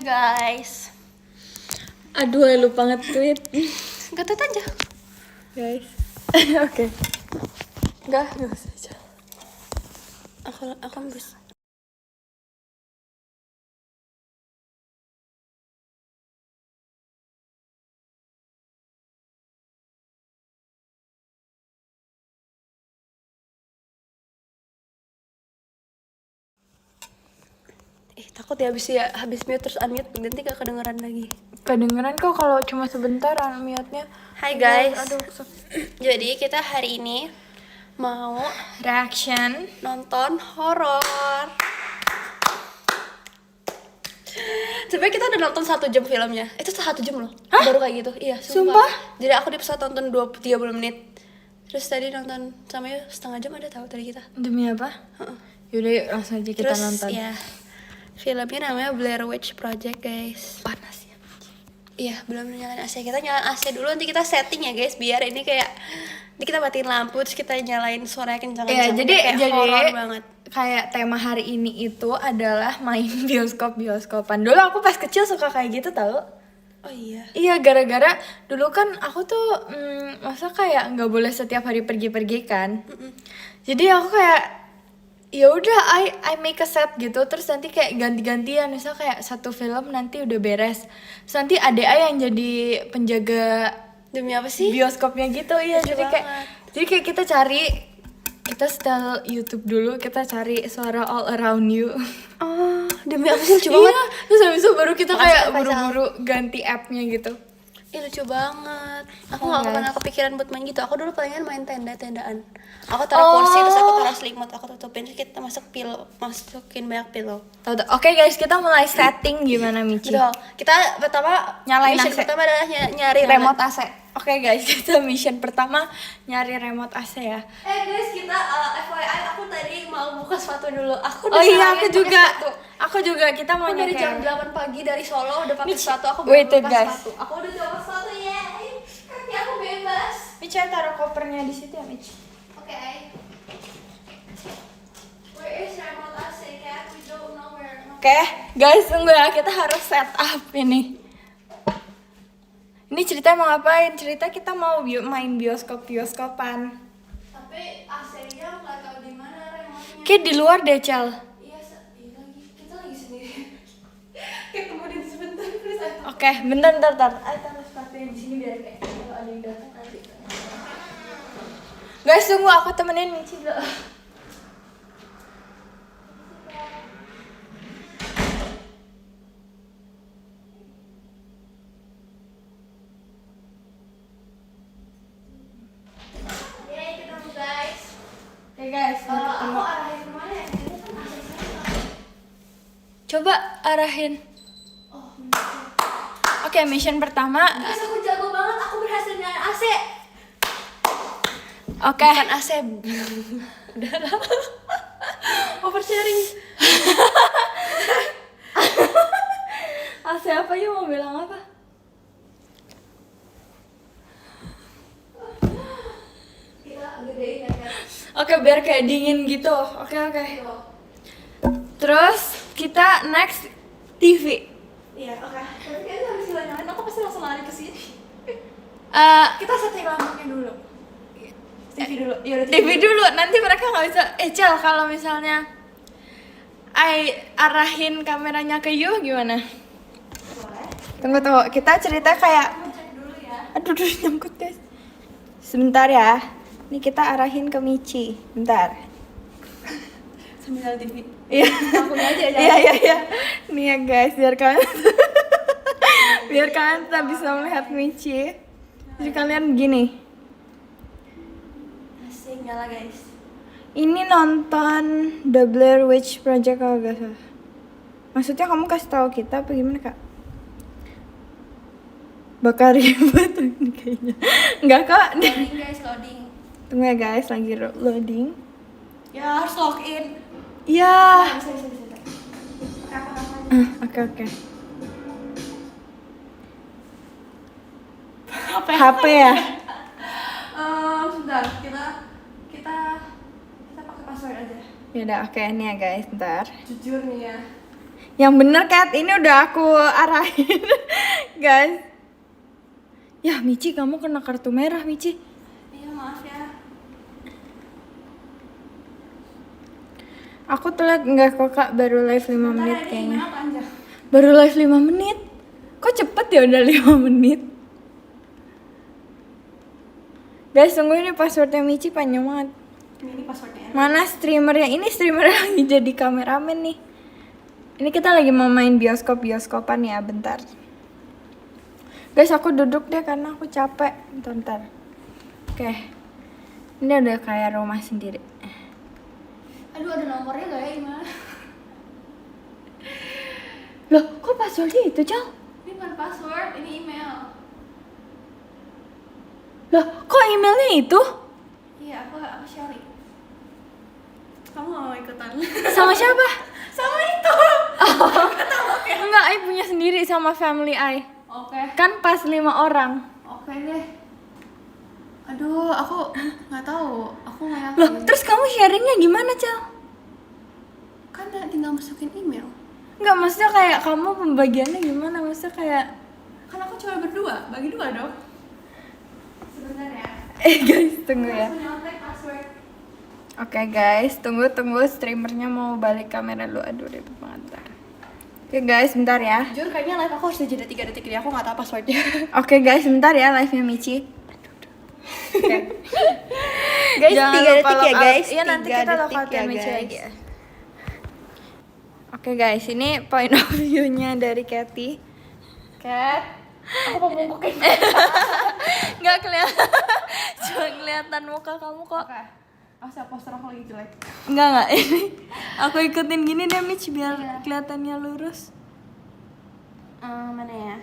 guys. Aduh, lupa nge-tweet. Gak tweet aja. Guys. Oke. Enggak usah aja. Aku bisa. Takut ya habis mute terus unmute nanti gak kedengeran lagi. Kedengeran kok kalau cuma sebentar unmute-nya. Hai guys. Aduh. Jadi kita hari ini mau Reaction nonton horor. Sebenernya kita udah nonton 1 jam filmnya. Itu 1 jam loh. Hah? Baru kayak gitu. Iya, Sumpah? Jadi aku di pesawat nonton 30 menit. Terus tadi nonton sama setengah jam ada tahu tadi kita. demi apa? Yaudah yuk langsung aja kita Terus nonton. ya filmnya namanya Blair Witch Project guys. Panas ya. Iya, belum nyalain AC. Kita nyalain AC dulu, nanti kita setting ya guys, biar ini kayak nanti kita matiin lampu terus kita nyalain suaranya kencang-kencang. Iya, jadi horor banget. Kayak tema hari ini itu adalah main bioskopan. Dulu aku pas kecil suka kayak gitu tau. Oh iya. Iya, gara-gara dulu kan aku tuh masa kayak nggak boleh setiap hari pergi-pergi kan. Jadi aku kayak ya udah I make a set gitu, terus nanti kayak ganti-gantian, misal kayak satu film nanti udah beres, terus nanti adek yang jadi penjaga Demi apa sih? bioskopnya gitu. Iya, Lucu jadi kayak kita setel YouTube dulu, kita cari suara All Around You. Oh, demi apa sih, lucu banget. Iya, terus habis itu baru kita Makasih, kayak Kak Faisal. buru-buru ganti app-nya gitu. Ih, lucu banget. Aku Oh, gak guys. pernah kepikiran buat main gitu. Aku dulu palingan main tenda-tendaan. Aku taruh kursi, terus aku taruh selimut, aku tutupin, terus kita masukin banyak pillow. Oke guys, kita mulai setting gimana Michi? Betul. Kita pertama Nyalain mission AC. pertama adalah nyari Remote AC. Oke guys, kita mission pertama nyari remote AC ya. Guys, kita FYI aku tadi mau buka sepatu dulu. Aku Oh iya, disaranin aku pakai juga. sepatu. Aku juga, kita mau Aku dari jam nyeker. 8 pagi dari Solo udah pakai Michi, sepatu. Aku wait, baru buka guys. sepatu. Aku udah coba sepatu ya. Kaki aku bebas. Michi, taruh kopernya di situ ya Michi. Oke. Where is remote AC, Cat? We don't know where. Oke, guys tunggu ya, kita harus set up ini. Ini cerita mau ngapain? Cerita kita mau main bioskopan. Tapi AC-nya nggak tahu di mana remote-nya. Kayak di luar deh, Cel. Iya, kita lagi sendiri. Ketemuin sebentar, please. Oke, bentar. Ayo taruh sepatunya di sini biar kayak kalau ada yang datang nanti. Guys, tunggu aku temenin Michi dulu. Yeay, ketemu guys. Oke guys, Aku arahin kemana ya? Ini kan AC-nya. coba arahin. Oh, Oke, mission pertama. guys, aku jago banget. Aku berhasil nyalain AC. Oke. Bukan AC. Udah lah. Oversharing. AC apa yuk, mau bilang apa? Kita gedein ya kan. Oke, biar kayak dingin gitu. Oke. Terus kita next TV. Iya, oke. Tapi kayaknya habis nyalain, aku pasti langsung lari ke sini. Kita setting lampunya dulu. TV dulu. Ya udah TV dulu, nanti mereka nggak bisa. Cel, kalau misalnya arahin kameranya ke you gimana? Boleh. Tunggu, kita cerita kayak. Aku cek dulu ya. Aduh, nyangkut guys. Sebentar ya. Ini kita arahin ke Michi. Bentar. Sambil nyalain TV. Iya. Lampunya aja ya. Iya. Nih ya guys, biar kalian tak bisa melihat Michi. Jadi kalian begini. Asik, nyala guys. Ini nonton The Blair Witch Project kalau gak salah. Maksudnya kamu kasih tahu kita apa gimana kak? Bakal ribet ini kayaknya. Enggak kok. Loading guys, loading. Tunggu ya guys, lagi loading. Ya harus login. Iya. Bisa. Pakai apa? Oke. HP HP ya? Sebentar, kita pakai password aja. Yaudah, oke, nih ya guys, bentar. Jujur nih ya. Yang bener Kat, ini udah aku arahin. Guys. Ya Michi, kamu kena kartu merah Michi. Iya maaf ya. Aku telat enggak kok Kak, baru live 5 menit Ntar kayaknya. email panjang. Baru live 5 menit. Kok cepet ya udah 5 menit. Guys, tunggu ini passwordnya Michi panjang banget. Ini passwordnya. Mana streamernya? Ini streamernya lagi jadi kameramen nih. Ini kita lagi mau main bioskopan ya, bentar. Guys, aku duduk deh karena aku capek. Bentar. Oke. Ini udah kayak rumah sendiri. Aduh, ada nomornya gak ya email? Loh, kok passwordnya itu, Cal? Ini bukan password, ini email. Loh, kok emailnya itu? Iya, aku sharing. Kamu gak mau ikutan? Sama siapa? Sama itu. Enggak, I punya sendiri sama family I. Oke. Kan pas 5 orang. Oke deh. Aduh, aku nggak tahu. Aku nggak yakin. Loh, terus kamu sharingnya gimana, Cal? Kan tinggal masukin email. Enggak, maksudnya kayak kamu pembagiannya gimana? Maksudnya kayak Kan aku cuma berdua, bagi 2 dong. Sebentar ya. guys, tunggu ya. Harus menyontek password. Oke guys, tunggu streamernya mau balik kamera dulu. Aduh, ribet banget. Bentar. Oke guys, bentar ya. Jujur kayaknya live aku harus jeda 3 detik ini. Aku nggak tahu passwordnya. Oke guys, bentar ya live-nya Michi. Oke. Guys, Jangan 3 lupa detik ya log out. guys. Iya, nanti 3 kita detik lockout ya, Michi guys. lagi ya. Oke guys, ini point of view-nya dari Kathy. Cat, aku mau bungkukin. Nggak kelihatan. Cuma kelihatan muka kamu kok. Oke. Asal poster aku lagi jelek. Enggak ini. Aku ikutin gini deh Mitch biar Iya. kelihatannya lurus. Mana ya?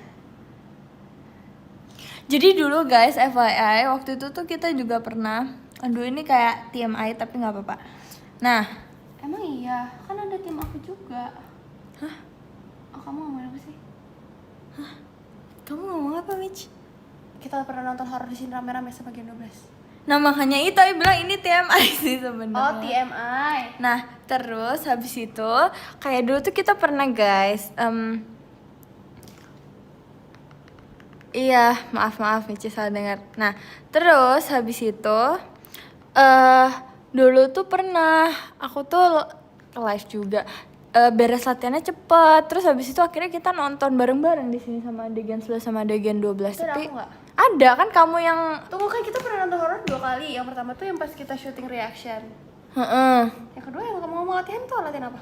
Jadi dulu guys, FYI, waktu itu tuh kita juga pernah. Aduh, ini kayak TMI tapi nggak apa-apa. Nah, Emang iya, kan ada tim aku juga. hah? Oh, kamu ngomongin apa sih? Kamu ngomong apa, Mitch? Kita pernah nonton horor di sini rame-rame sama Gen 12. Nah, makanya itu aku bilang ini TMI sih sebenarnya. Oh, TMI. Nah, terus habis itu kayak dulu tuh kita pernah guys, iya, maaf Michi salah dengar. Nah, terus habis itu dulu tuh pernah aku tuh live juga. Beres latihannya cepet. Terus habis itu akhirnya kita nonton bareng-bareng di sini sama adegan 11 sama adegan 12. Itu ada Tapi aku nggak? ada kan kamu yang Tunggu, kan kita pernah nonton horor 2 kali. Yang pertama tuh yang pas kita syuting reaction. heeh, Yang kedua yang kamu ngomong latihan tuh latihan apa?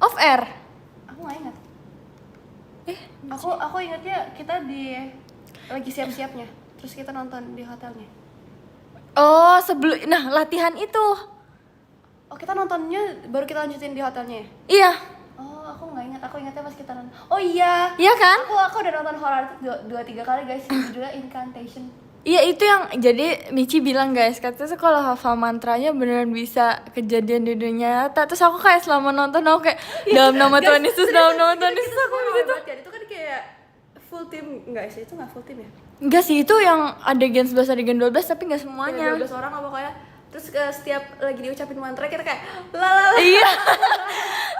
off air. Aku nggak ingat. Aku ingatnya kita lagi siap-siapnya. Terus kita nonton di hotelnya. Oh, sebelum latihan itu. Oh, kita nontonnya baru kita lanjutin di hotelnya ya? Iya. Oh, aku nggak ingat. Aku ingatnya pas kita nonton. Oh iya. Iya kan? Aku udah nonton horor itu 2-3 kali guys. Judulnya Incantation. Iya, itu yang jadi Michi bilang guys, katanya tuh kalau hafal mantranya beneran bisa kejadian di dunia nyata. Terus aku kayak selama nonton aku kayak dalam nama Tuhan Yesus, dalam nama Tuhan Yesus aku gitu. Itu kan kayak full team enggak sih? Itu nggak full team ya? Enggak sih, itu yang adegan 11 adegan 12 tapi enggak semuanya. 12 orang apa kayak terus setiap lagi diucapin mantra kita kayak la. Iya.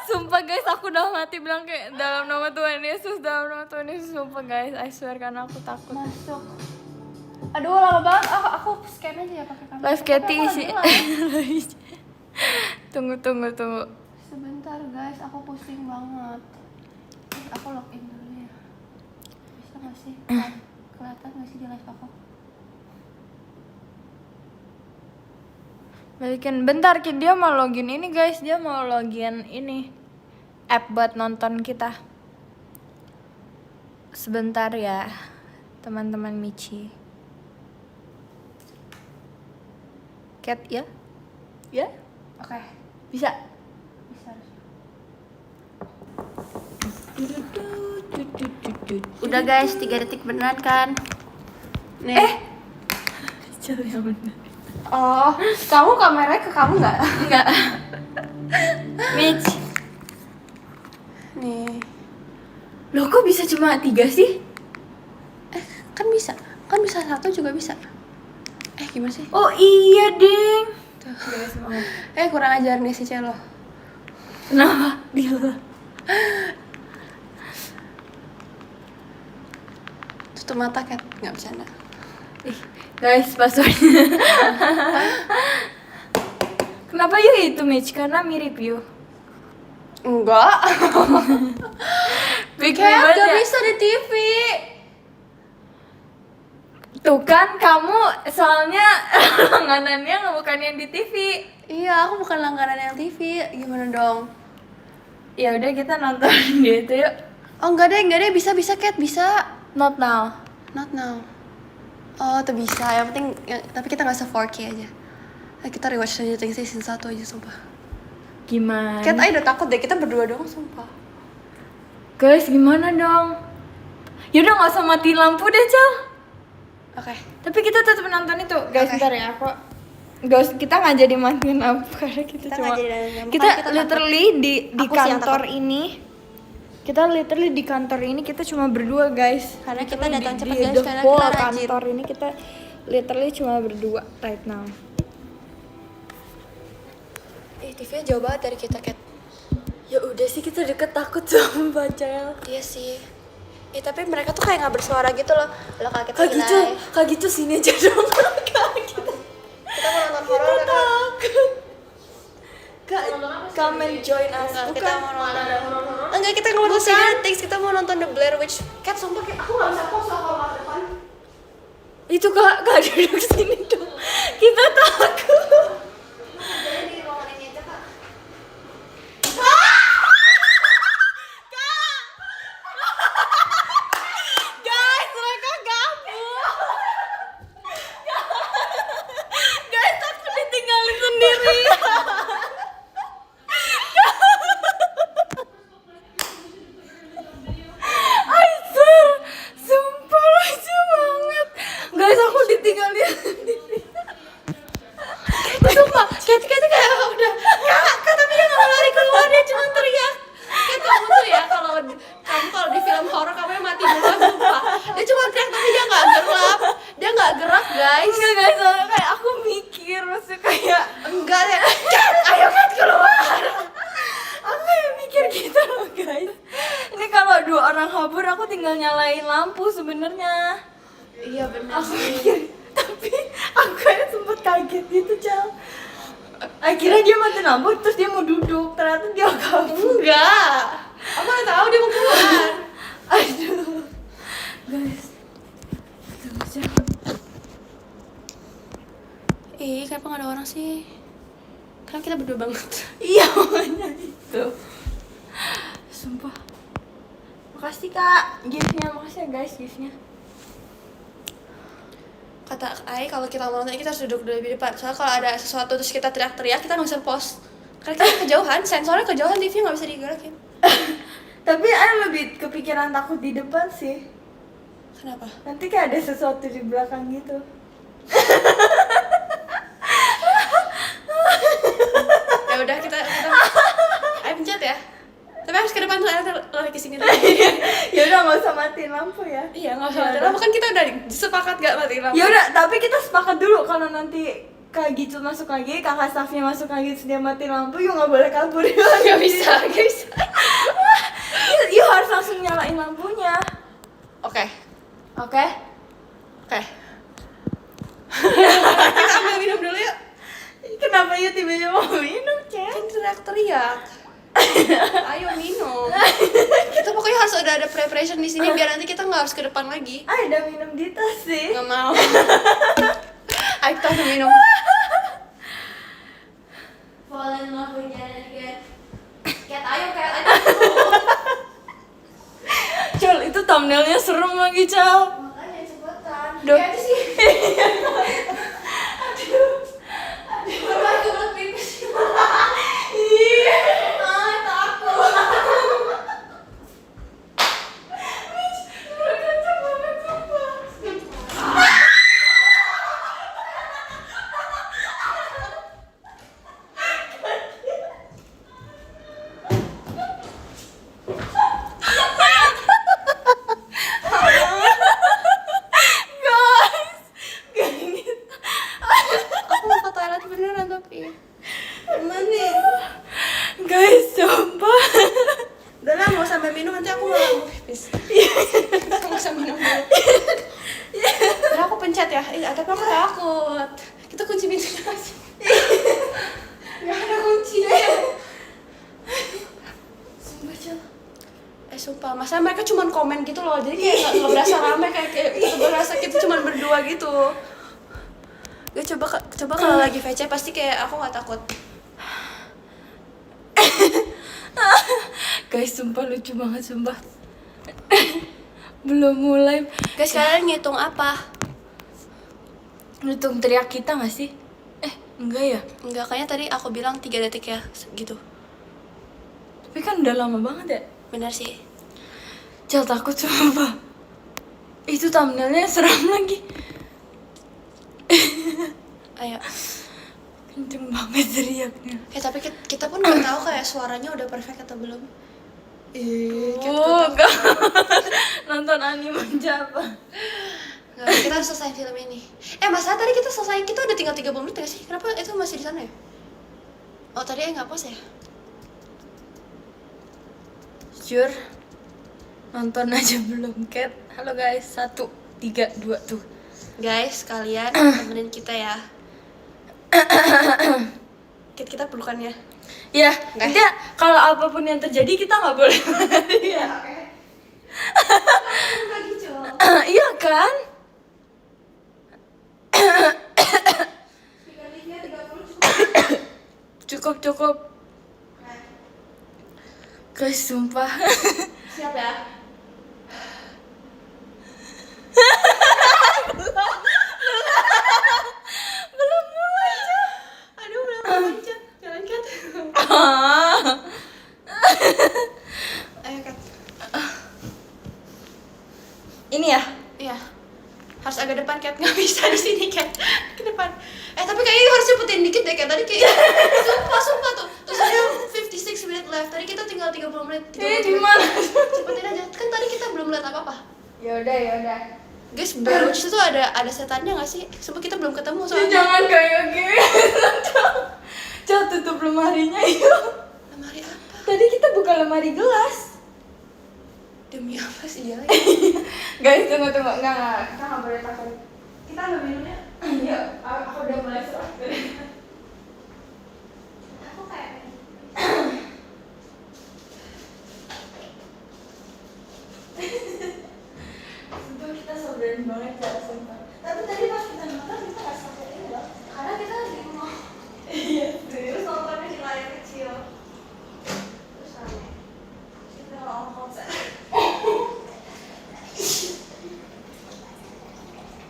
Sumpah guys, aku udah mati bilang kayak dalam nama Tuhan Yesus, dalam nama Tuhan Yesus. Sumpah guys, I swear karena aku takut. Masuk. Aduh, lama banget. Aku scan aja ya pakai kamera. Live Katy Tapi aku isi. lagi live. Tunggu. Sebentar guys, aku pusing banget. Aku login dulu ya. Bisa nggak sih? Kelihatan nggak sih di live aku? Balikin bentar, dia mau login ini guys, dia mau login ini app buat nonton kita. Sebentar ya, teman-teman Michi. Cat ya? Ya? Oke, Bisa? bisa. Udah Udah guys, 3 detik beneran kan? Nih. Cari yang bener. Oh, kamu kameranya ke kamu nggak? Enggak. Mitch. Nih. Loh kok bisa cuma 3 sih? Kan bisa. Kan bisa 1 juga bisa. Gimana sih? Oh iya ding. Kurang ajar nih si Celo. Kenapa? Gila. Tutup mata Kat, nggak bercanda. Ih, guys, passwordnya. Kenapa you itu Mitch? Karena mirip you. Enggak. Big Kat, banget gak ya. bisa di TV. Tuh kan kamu soalnya langganannya bukan yang di TV. Iya, aku bukan langganan yang TV. Gimana dong? Ya udah kita nonton gitu yuk. Oh enggak deh, bisa Kat, bisa. Not now. Not now. Oh, tuh bisa. Yang penting, tapi kita nggak 4K aja. Kita rewatch Stranger Things season 1 aja, sumpah. Gimana? Kat, ayo udah takut deh, kita berdua doang, sumpah. Guys, gimana dong? Yaudah nggak usah matiin lampu deh, Cel. Oke. Tapi kita tetap nonton itu. Guys, Oke. bentar ya, aku kita nggak jadi matiin lampu karena kita Kita cuma nggak jadi matiin lampu, kita karena kita literally di Aku sih yang kantor takut. ini. Kita literally di kantor ini kita cuma berdua, guys. Karena kita Literally datang di- cepat, di guys, the karena whole kita rajin. kantor ini kita literally cuma berdua right now. TV-nya jauh banget dari kita, Kat. Ya udah sih, kita deket, takut sama Cel. Iya sih. Tapi mereka tuh kayak nggak bersuara gitu loh. Kalau kalau kita Kayak gitu sini aja dong. kita mau nonton horor kan? Kak, come and join us. Enggak, Bukan. kita mau nonton. Enggak, kita nggak mau nonton Stranger Things, kita mau nonton The Blair Witch. Kat, sumpah Kat, aku nggak bisa pause kalau nggak depan. Itu kak duduk sini dong. Kita takut. Jadi di ruangan ini aja, Kak. Guys, mereka gabung. Guys, aku ditinggalin sendiri. I swear, sumpah lucu banget. Guys, aku ditinggalin sendiri. Sumpah, Kat kayak udah Kak, tapi dia nggak lari keluar, dia cuma teriak. Kat, kamu tuh ya kalau di film horor kamu yang mati duluan, sumpah. Dia cuma teriak tapi dia nggak gerak, gerak guys. Enggak guys, soalnya kayak aku mikir maksudnya kayak Enggak deh, Kat, ayo Kat keluar. aku kayak mikir gitu loh guys. Ini kalau dua orang kabur aku tinggal nyalain lampu sebenarnya. Iya benar. Aku mikir, tapi aku kayak sempet kaget gitu Cal. Akhirnya dia mati lampu terus dia mau duduk, ternyata dia kabur. Enggak. Aku nggak tahu dia mau keluar. Aduh guys, tunggu Cal. Kenapa nggak ada orang sih? Karena kita berdua banget. Iya makanya itu. Sumpah. Makasih kak, giftnya, makasih ya guys giftnya. Kata Ai kalau kita mau nonton ini kita harus duduk dulu di depan. Soalnya kalau ada sesuatu terus kita teriak-teriak kita nggak bisa pause. Karena kita kejauhan, sensornya kejauhan, TV nggak bisa digerakin. Tapi Ai lebih kepikiran takut di depan sih. Kenapa? Nanti kayak ada sesuatu di belakang gitu. Ya udah kita Ai pencet ya. Tapi harus ke depan tuh, Ai lari ke sini. Ya udah nggak usah matiin lampu ya. Iya nggak usah mati lampu kan kita udah sepakat gak mati lampu. Ya udah, tapi kita sepakat dulu kalau nanti Kak Gitu masuk lagi, kakak staffnya masuk lagi, terus dia mati lampu, yuk nggak boleh kabur. Gak bisa. Yuk harus langsung nyalain lampunya. Oke. Oke? Kita ambil minum dulu yuk. Kenapa yuk tiba-tiba mau minum, Cel? Kan teriak-teriak. Ayo minum. Kita pokoknya harus ada preparation di sini biar nanti kita nggak harus ke depan lagi. Ada minum di tas sih. Nggak mau. Ayo kita harus minum. Fallen in love again. Kat, ayo. Cel, itu thumbnailnya serem lagi, Cel. Makanya cepetan. Duh. Kayak sih. Aku belum pipis. Iya. Takut. Guys, gini. Aku mau ke toilet beneran tapi. Gimana? Guys, sumpah. Udah lah, mau sampai minum nanti aku mau pipis. Aku mau sampai minum dulu. Tapi aku takut. Kita kunci pintunya aja. Gak ada kuncinya. Sumpah Cel. Sumpah, masa mereka cuma komen gitu loh, jadi kayak nggak berasa rame, kayak berasa kita cuma berdua gitu. Gue coba kalau lagi VC pasti kayak aku nggak takut. Guys, sumpah lucu banget, sumpah. Belum mulai. Guys, kalian ngitung apa? Ngitung teriak kita gak sih? Enggak ya? Enggak, kayaknya tadi aku bilang 3 detik ya, gitu. Tapi kan udah lama banget ya. Benar sih. Cel, takut sumpah. Itu thumbnailnya seram lagi. Ayo. Kenceng banget teriaknya. Tapi kita pun nggak tahu kayak suaranya udah perfect atau belum. Enggak. Nonton anime apa? Nggak, kita harus selesai film ini. Masalah tadi kita selesai, kita udah tinggal 30 menit gak sih? Kenapa itu masih di sana ya? Oh, tadi nggak pause ya? Sure. Nonton aja belum, Cat. Halo guys, 1, 3, 2 tuh. Guys, kalian temenin kita ya. Kita pelukannya. Ya, intinya kalau apapun yang terjadi kita nggak boleh lari ya. Iya kan? Cukup. Guys, sumpah. Siap ya? Belum mulai, Cak. Aduh, belum lanjut. Jalan Kat. Ayo Kat. Ini ya? Iya. Harus agak depan Kat, nggak bisa di sini Kat. Ke depan. Tapi kayaknya harus cepetin dikit deh Kat. Tadi kayak sumpah tuh. Terus ada 56 minute left. Tadi kita tinggal 30 menit. Di mana? Cepetin aja. Kan tadi kita belum lihat apa-apa. Ya udah. Guys, Baruch itu ada setannya nggak sih? Sebab kita belum ketemu soalnya. Jangan kayak gini. Cak, tutup lemarinya yuk. Lemari apa? Tadi kita buka lemari gelas. Demi apa sih ya? Guys, tunggu. Enggak. Kita nggak boleh takut. Kita ambil minumnya. Yuk, aku udah mulai serah. Aku kayak Sumpah kita so berani banget, Cak, sumpah. Tapi tadi pas kita nonton, kita nggak sampai ini loh. karena kita di rumah. Iya, Terus nontonnya di layar kecil. Terus rame. Kita nonton konser.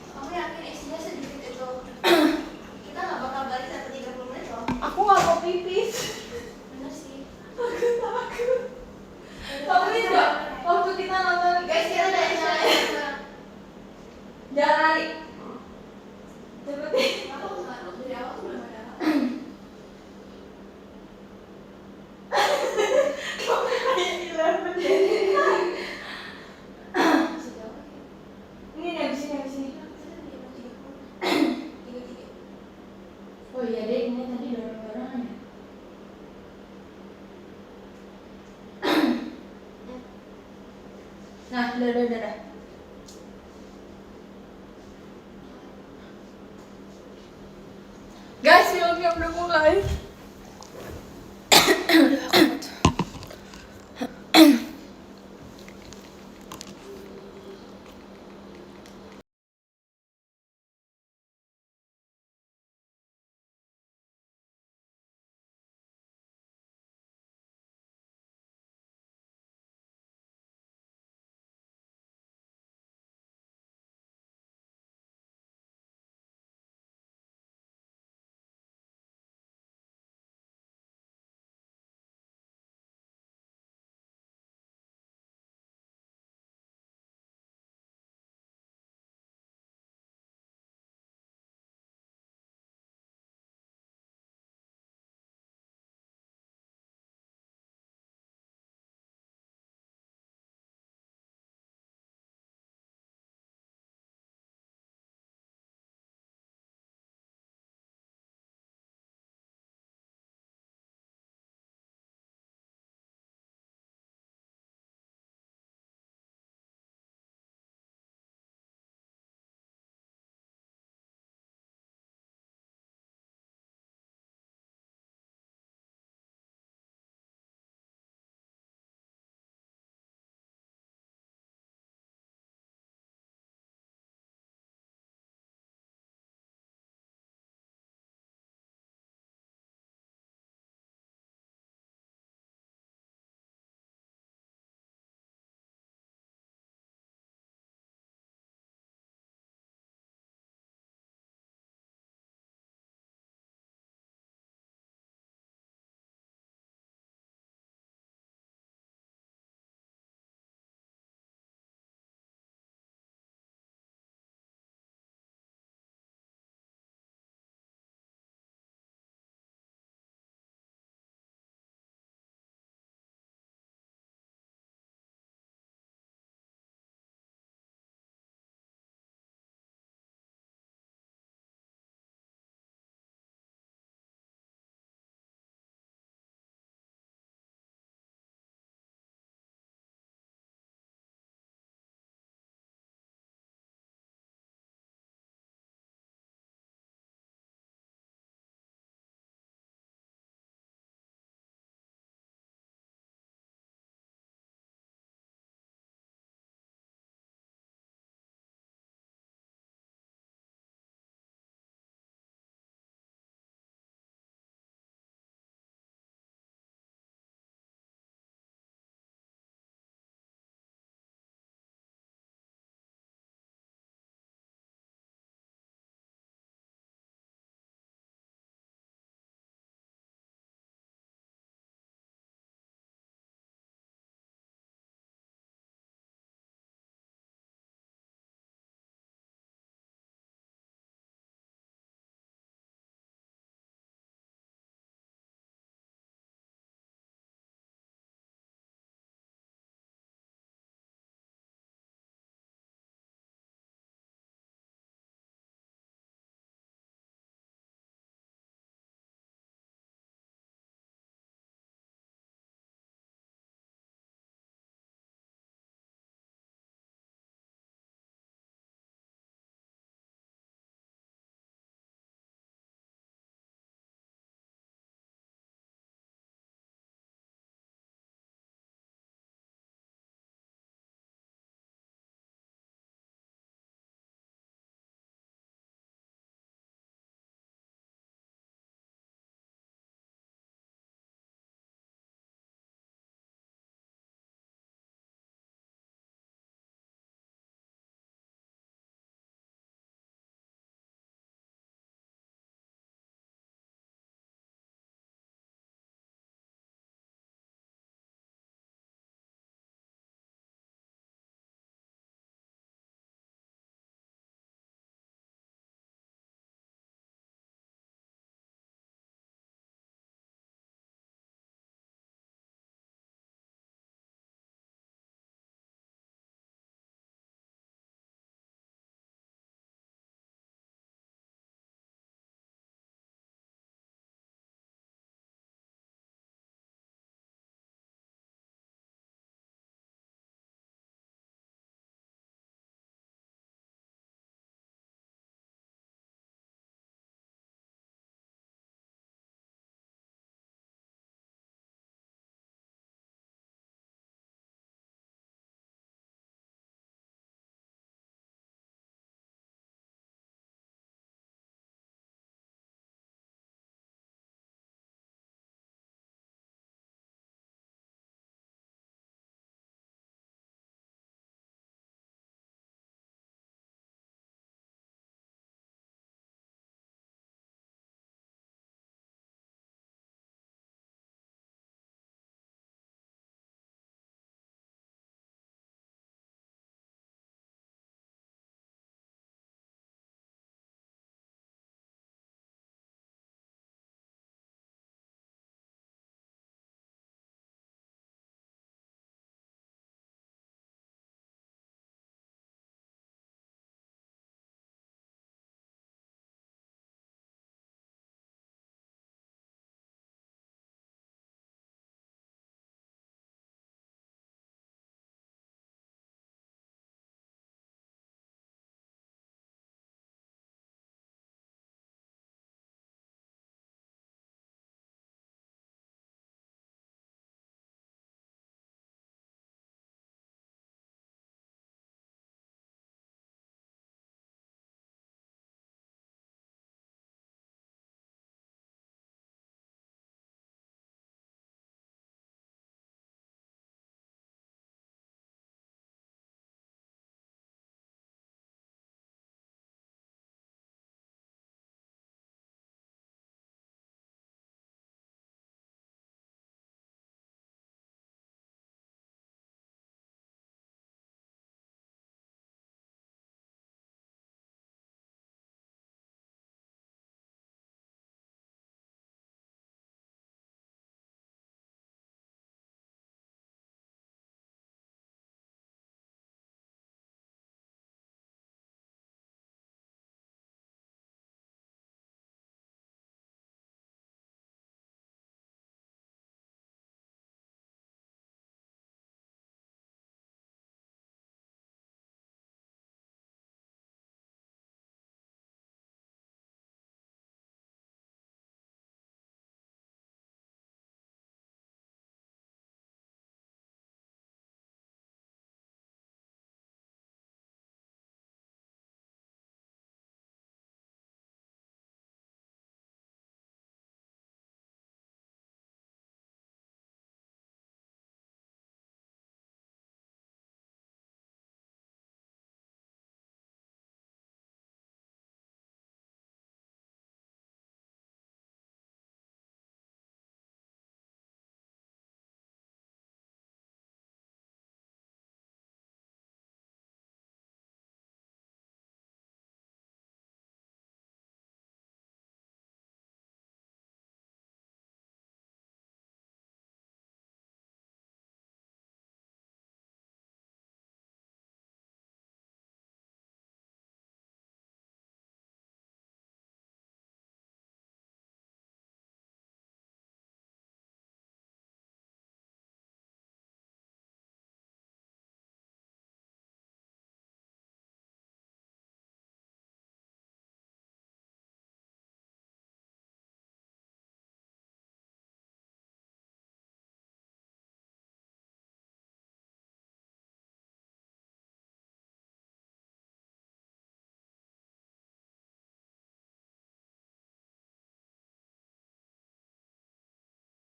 Kamu yakin isinya sedikit itu? Kita nggak bakal balik sampai 30 menit loh. Aku nggak mau pipis. Bener sih. Aku takut. Kamu ini nggak? Waktu kita nonton, Guys, kita dari sana. jangan lari. Cepetin. Aku nggak dari awal tuh belum ada apa. Kamu kayak 11 ya. Masih jauh lagi. Ini nih, abis ini. Oh iya deh, ini tadi dorong-dorongan ya. Nah, udah. Guys, filmnya udah mulai.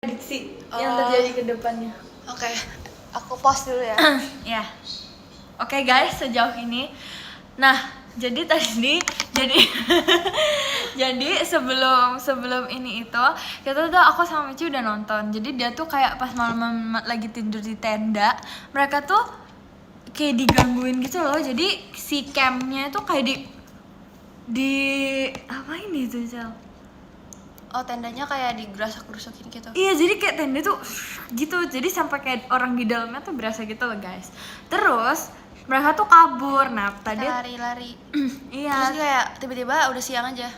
prediksi yang terjadi ke depannya. Oke, aku pause dulu ya. Ya. Oke guys, sejauh ini. Nah, jadi tadi jadi sebelum ini itu kita tuh aku sama Michi udah nonton. Jadi dia tuh kayak pas malam lagi tidur di tenda, mereka tuh kayak digangguin gitu loh. Jadi si campnya tuh kayak di apa ini tuh Cel? Oh, tendanya kayak digerasak-gerusakin gitu. Iya, jadi kayak tenda tuh gitu. Jadi sampai kayak orang di dalamnya tuh berasa gitu loh guys. Terus mereka tuh kabur. Nah tadi Lari-lari. iya. Terus kayak tiba-tiba udah siang aja.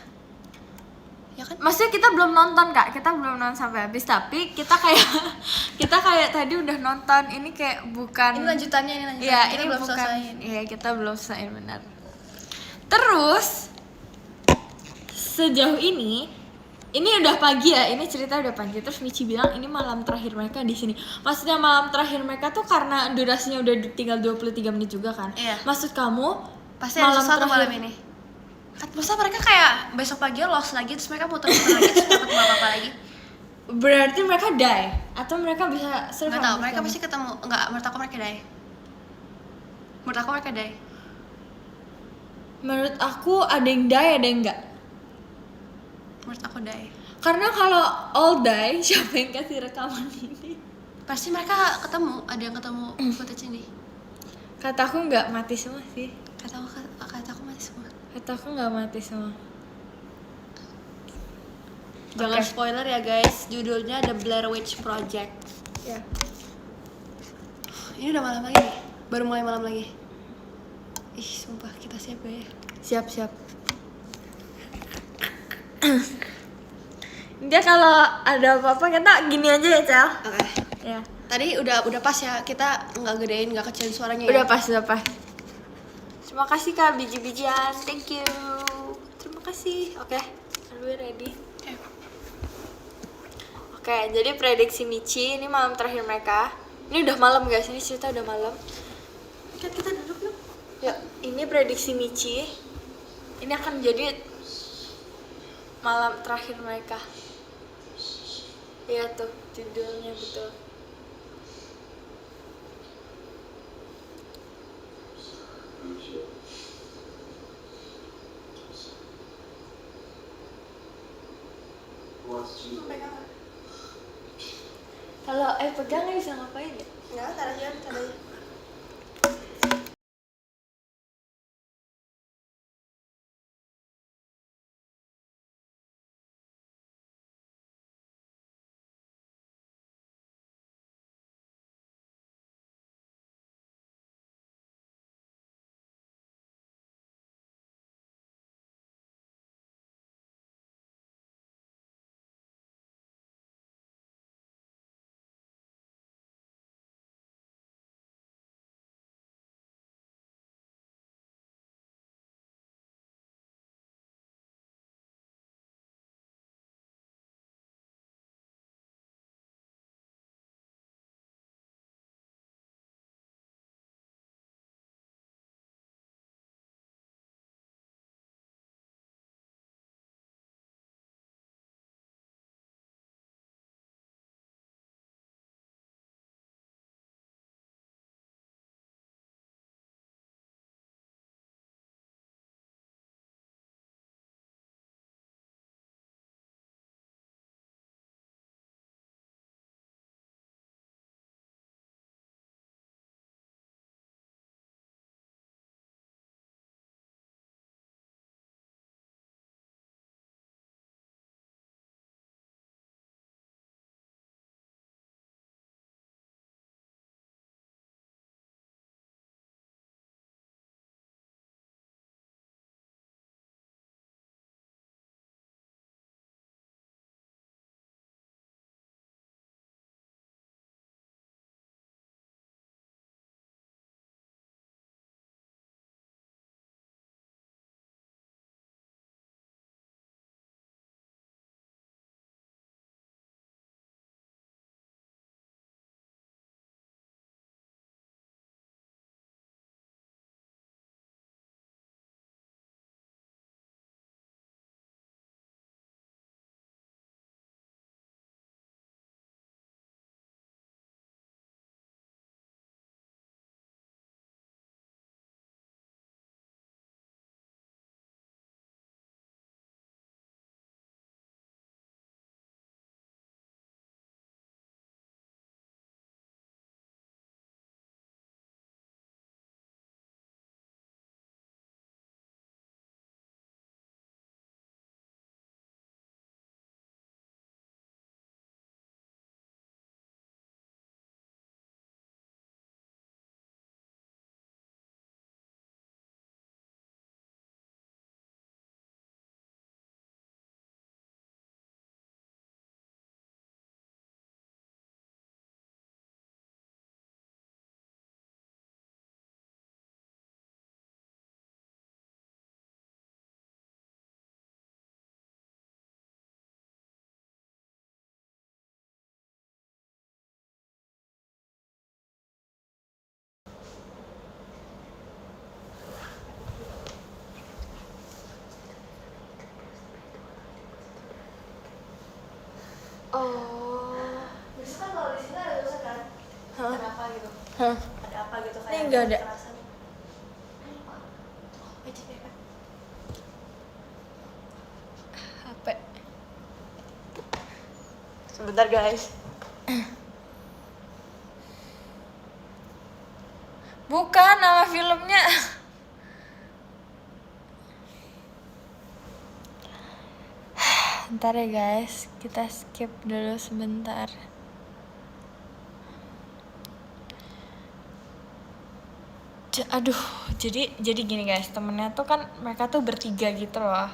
Ya kan? Maksudnya kita belum nonton kak, kita belum nonton sampai habis. Tapi kita kayak tadi udah nonton. Ini kayak bukan. Ini lanjutannya. Iya, Kita ini belum bukan. selesaiin. Iya, kita belum selesai benar. Terus sejauh ini udah pagi ya, ini cerita udah pagi. Terus Michi bilang ini malam terakhir mereka di sini. Maksudnya malam terakhir mereka tuh karena durasinya udah tinggal 23 menit juga kan. Iya. Maksud kamu Pasti ada sesuatu malam ini. Masa mereka kayak besok pagi lost lagi, terus mereka muter-muter lagi, terus gak ketemu apa-apa lagi. Berarti mereka die atau mereka bisa survive? Gak tau, mereka pasti ketemu. Enggak, menurut aku mereka die. Menurut aku ada yang die, ada yang enggak. Menurut aku die. Karena kalau all die, siapa yang kasih rekaman ini? Pasti mereka ketemu, ada yang ketemu footage ini. Kata aku enggak mati semua sih. Kata aku mati semua. Kata aku enggak mati semua. Jangan Oke. spoiler ya guys, judulnya The Blair Witch Project. Ya. Ini udah malam lagi nih, baru mulai malam lagi. Ih, sumpah kita siap gak ya? Siap. Dia kalau ada apa-apa kita gini aja ya, Cel. Oke. Ya. Tadi udah pas ya, kita nggak gedein, nggak kecilin suaranya Udah ya? pas. Terima kasih Kak biji-bijian. Thank you. Terima kasih. Oke. Are we ready? Oke, jadi prediksi Michi ini malam terakhir mereka. Ini udah malam guys, ini cerita udah malam. Kan kita duduk yuk. Ya, ini prediksi Michi. Ini akan jadi malam terakhir mereka. Iya tuh, judulnya betul. Kalau pegang nggak bisa ngapain ya? Nggak, taruh aja. nggak ada. HP. Sebentar guys. Bukan nama filmnya. Ntar ya guys, kita skip dulu sebentar. Aduh, jadi gini guys, temennya tuh kan mereka tuh bertiga gitu loh.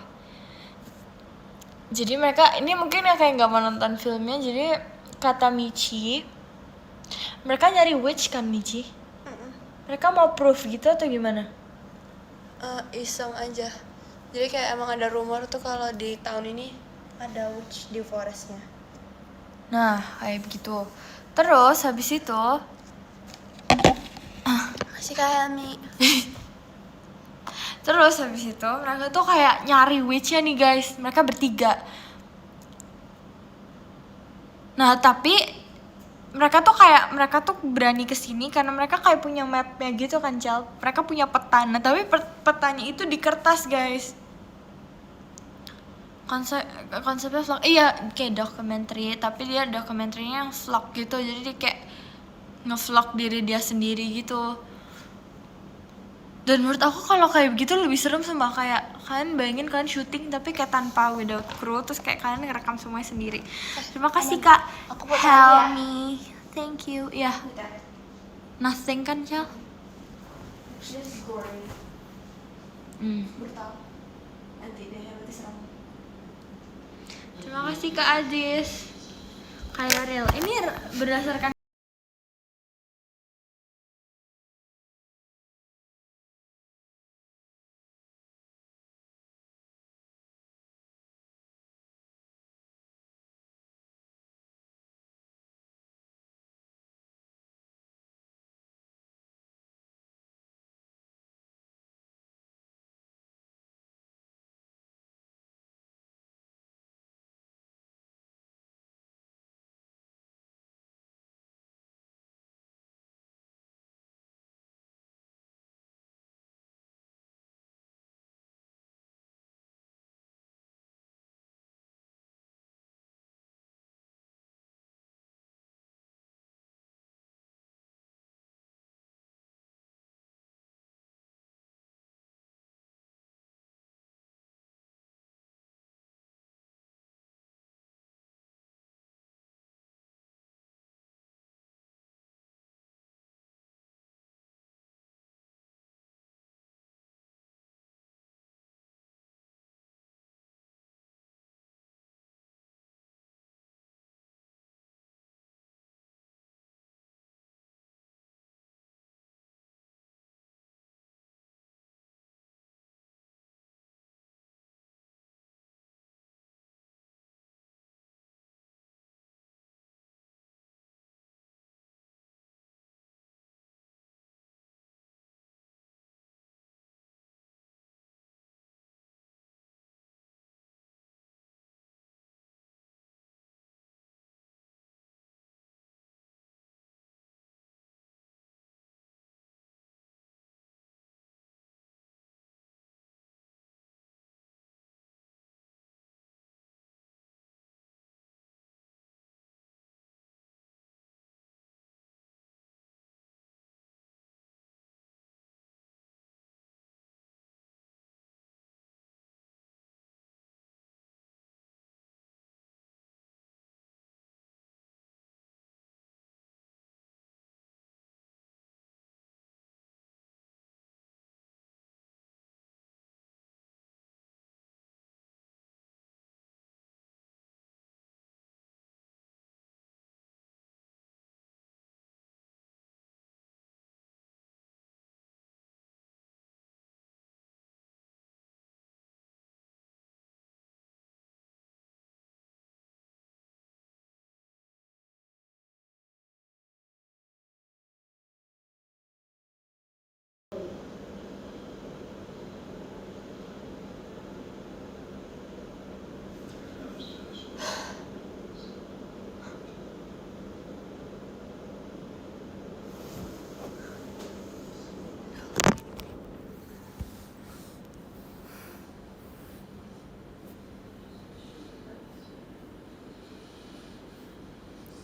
Jadi mereka ini mungkin ya kayak nggak mau nonton filmnya, jadi kata Michi, mereka nyari witch kan Michi? Mereka mau proof gitu atau gimana? Iseng aja. Jadi kayak emang ada rumor tuh kalau di tahun ini ada witch di forestnya. Nah, kayak begitu. Terus habis itu Masih kayak Mi. Terus habis itu mereka tuh kayak nyari witch-nya nih guys. Mereka bertiga. Nah tapi mereka tuh berani kesini karena mereka kayak punya mapnya gitu kan Cel. Mereka punya peta. Nah tapi petanya itu di kertas guys. Konsepnya vlog. Iya kayak documentary. Tapi dia dokumenterinya yang vlog gitu. Jadi dia kayak nge-vlog diri dia sendiri gitu. Dan menurut aku kalau kayak begitu lebih serem sama kayak kalian bayangin kalian syuting tapi kayak tanpa without crew terus kayak kalian ngerekam semuanya sendiri. Terima kasih Kak. Aku foto Help aja. me. Thank you. Ya, nothing kan Cel? Just gory. Brutal. Nanti deh nanti serem. Terima kasih Kak Adis. Kayak real. Ini berdasarkan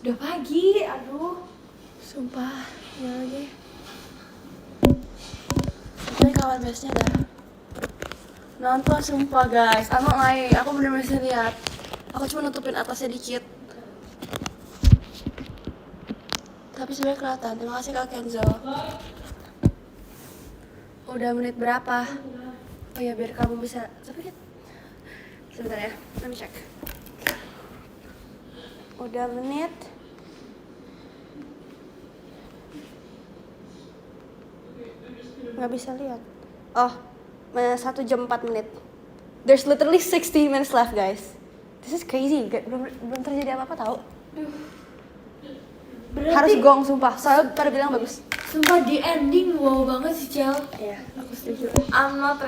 Udah pagi, aduh. Sumpah, ya lagi. Sampai kawan biasanya dah nonton, sumpah guys. Aku bener-bener bisa lihat. Aku cuma nutupin atasnya dikit. Tapi sebenarnya kelihatan. Terima kasih Kak Kenzo. Udah menit berapa? Oh ya, biar kamu bisa. Tapi sebentar ya, let me check. Udah menit. Nggak bisa lihat. Oh, 1 jam 4 menit. There's literally 60 minutes left, guys. This is crazy. Belum terjadi apa-apa tau. Berarti, Harus gong sumpah. Soalnya pada bilang bagus. sumpah di ending wow banget sih Cel. Iya, aku setuju. I'm not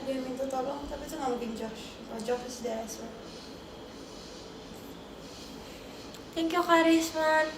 ada yang minta tolong, tapi itu nggak mungkin Josh. Oh, Josh is there as well. Thank you Karisman.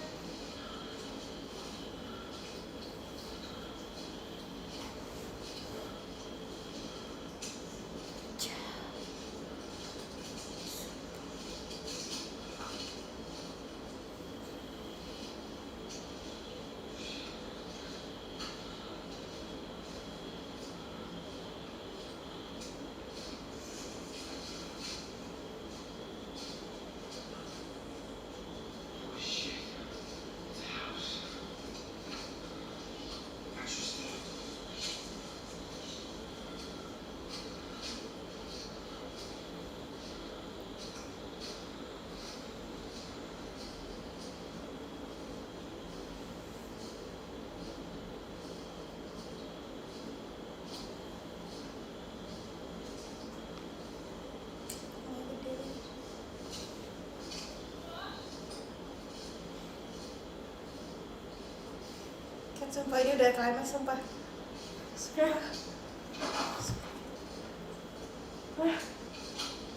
Kan sumpah ini udah climax sumpah.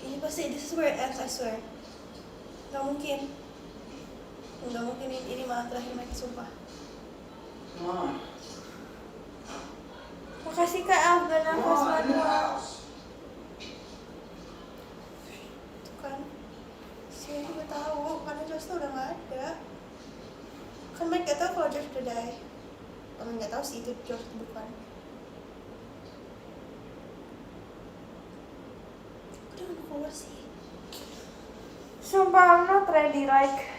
Ini pasti this is where it ends, I swear. Gak mungkin. Gak mungkin ini malah terakhir mereka sumpah. Makasih Kak Alban nafas manual. Tuh kan. Sih juga tahu karena Josh tuh udah gak ada. Kan mereka gak tahu kalau Josh udah die. Orang gak tahu sih itu Josh bukan. Udah gak mau keluar sih. Sumpah I'm not ready like.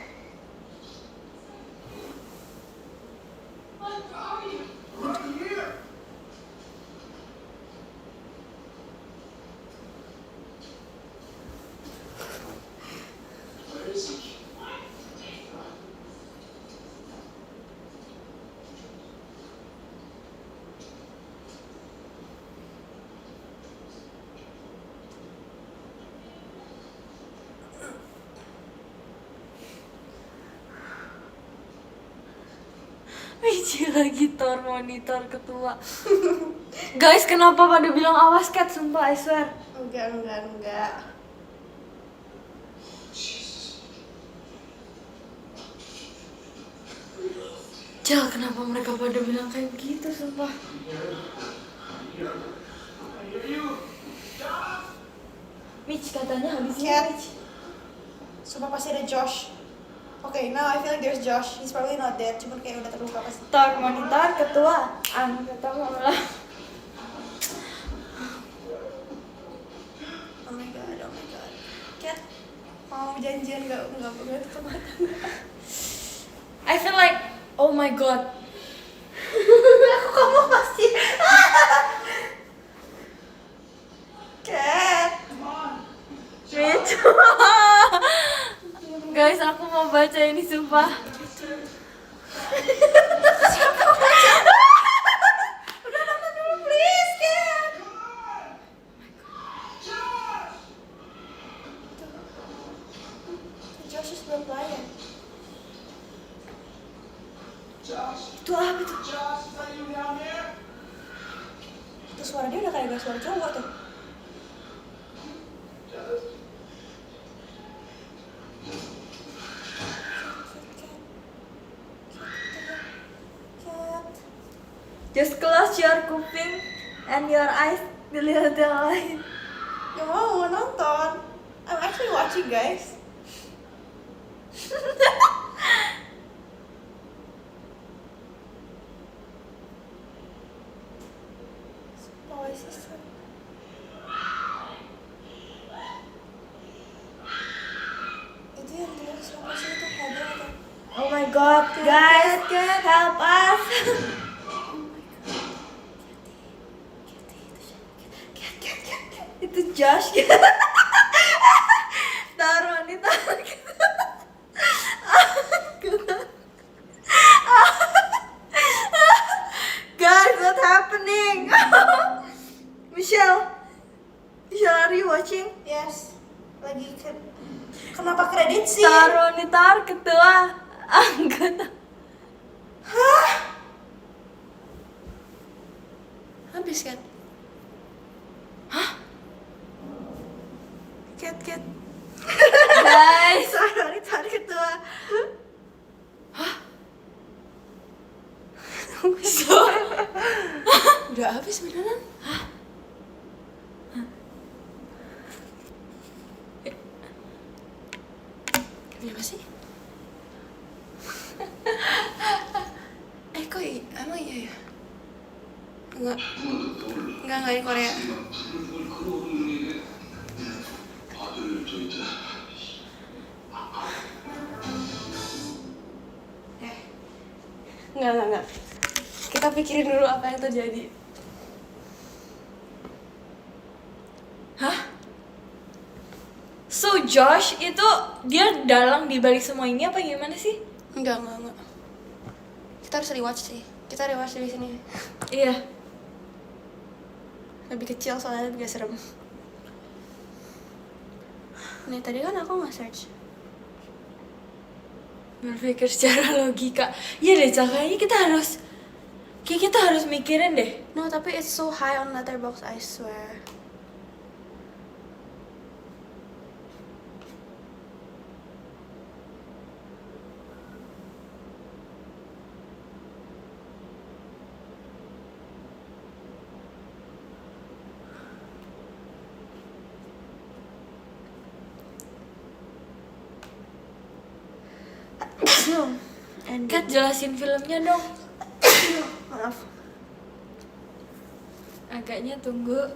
Michi lagi tor monitor ketua. Guys, kenapa pada bilang awas Cat? Sumpah, I swear. Enggak. Jal, kenapa mereka pada bilang kayak gitu, sumpah. Mitch katanya habis ini Cat. Mitch. Sumpah pasti ada Josh. Okay, now I feel like there's Josh. He's probably not dead, cuman kayak udah terluka pasti. Tor monitor ketua. Ketemu lah. Oh my god. Cat, mau janjian nggak boleh tutup mata. I feel like, oh my god. Kamu pasti. Cat. Mitch. Guys, aku mau baca ini sumpah. Udah nonton dulu please, Cat. Josh is belum player. Itu apa tuh? Itu suara dia udah kayak suara cowok tuh. Just close your kuping and your eyes. Dilihat yang lain. Gak mau nonton. I'm actually watching, guys. Oh, is this one? Itu yang dia siapa sih itu ngobrol atau? Oh my god, guys, help us. Itu Josh. Taruh nih taruh. Guys, what happening? Michelle, are you watching? Yes. Lagi kenapa kredit sih? Taruh nih ketua anggota. Hah? Habis kan? Hah? nggak habis beneran. Kenapa sih? Kok emang iya ya? Enggak ini Korea. Enggak. Kita pikirin dulu apa yang terjadi. So Josh itu dia dalang di balik semua ini apa gimana sih? Enggak. Kita harus rewatch sih. Kita rewatch di sini. Iya. Lebih kecil soalnya lebih gak serem. Nih tadi kan aku nge-search. Berpikir secara logika. Iya deh, kayaknya kita harus mikirin deh. No, tapi it's so high on Letterboxd, I swear. Kat, jelasin filmnya dong. Maaf. Agaknya tunggu.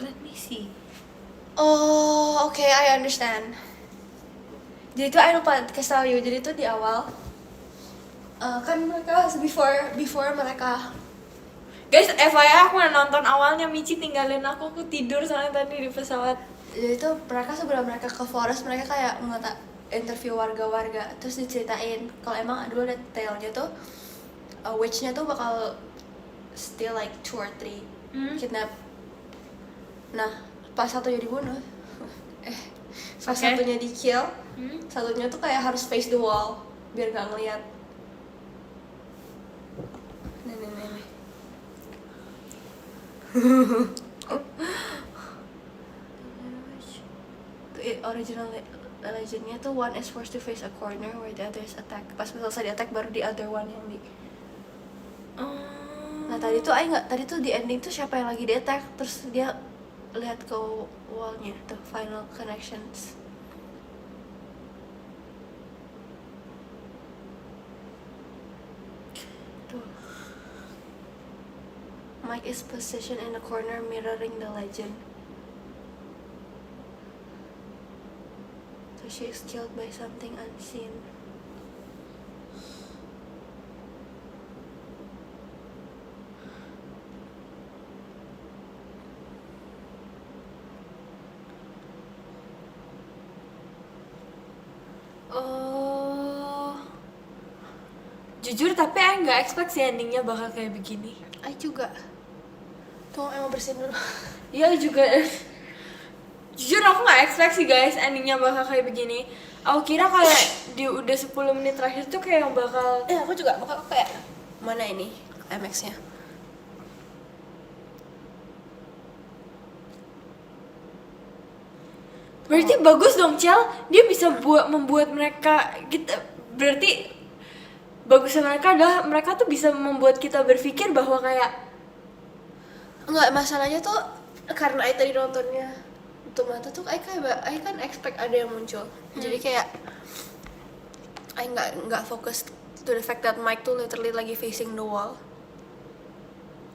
Let me see. Oh, okay, I understand. Jadi itu I lupa kasih tau you. Jadi itu di awal kan mereka before mereka. Guys, FYI aku udah nonton awalnya, Michi tinggalin aku tidur soalnya tadi di pesawat. Jadi itu mereka sebelum mereka ke forest, mereka kayak interview warga-warga, terus diceritain kalau emang dulu detailnya tuh witch-nya tuh bakal still like 2 or 3 kidnap. Nah, pas satunya dibunuh, pas satunya di kill, satunya tuh kayak harus face the wall biar gak ngeliat. Nih. Original legendnya tuh one is forced to face a corner where the other is attack. Pas selesai di attack baru the other one yang di. Nah tadi tuh di ending tuh siapa yang lagi di attack, terus dia lihat ke wallnya tuh final connections. Tuh. Mike is positioned in the corner mirroring the legend. So she is killed by something unseen. Jujur tapi aku nggak expect sih endingnya bakal kayak begini. I juga. Tuh emang bersihin dulu. Iya juga. Jujur aku nggak expect sih guys endingnya bakal kayak begini. Aku kira kayak di udah 10 menit terakhir tuh kayak yang bakal. Aku juga bakal kayak mana ini MX-nya. Berarti bagus dong Cel, dia bisa membuat mereka kita, berarti bagusnya mereka adalah mereka tuh bisa membuat kita berpikir bahwa kayak enggak, masalahnya tuh karena I tadi nontonnya tutup mata tuh I kan expect ada yang muncul. Jadi kayak I nggak fokus to the fact that Mike tuh literally lagi facing the wall.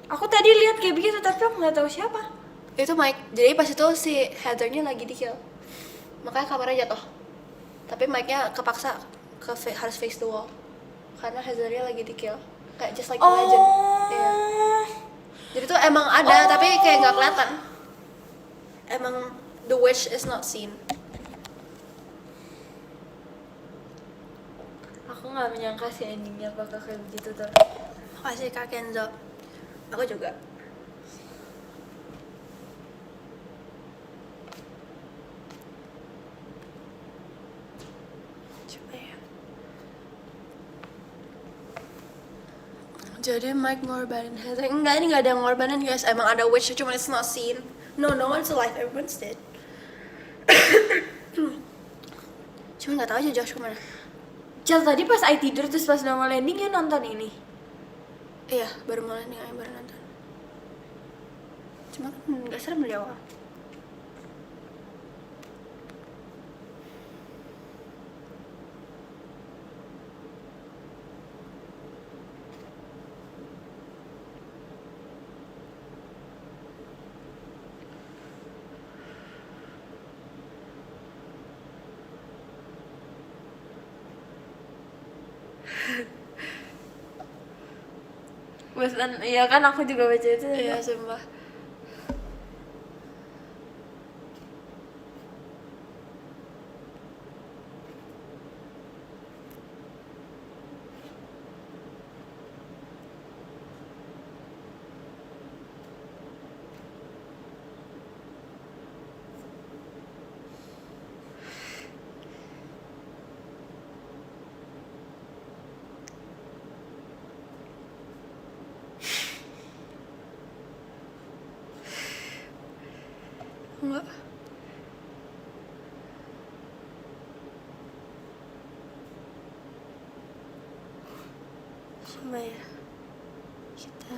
Aku tadi lihat kayak begitu tapi aku nggak tahu siapa. Itu Mike. Jadi pas itu si Heather-nya lagi di kill. Makanya kameranya jatuh. Tapi Mike-nya kepaksa harus face the wall. Karena Heather-nya lagi di kill. Kayak just like the legend. Iya. Jadi tuh emang ada tapi kayak nggak kelihatan. Emang the witch is not seen. Aku nggak menyangka sih endingnya bakal kayak begitu tuh. Makasih Kak Kenzo. Aku juga. Coba ya. Jadi Mike ngorbanin Heather. Enggak, ini nggak ada yang ngorbanin guys. Emang ada witch, cuma it's not seen. No one's alive, everyone's dead. Cuma nggak tahu aja Josh kemana. Cel tadi pas I tidur terus pas udah mau landing ya nonton ini. Iya, baru mulai nih, baru nonton. Cuma kan nggak serem dari awal. Beneran, iya kan aku juga baca itu. Iya, sumpah. Enggak. Coba ya, kita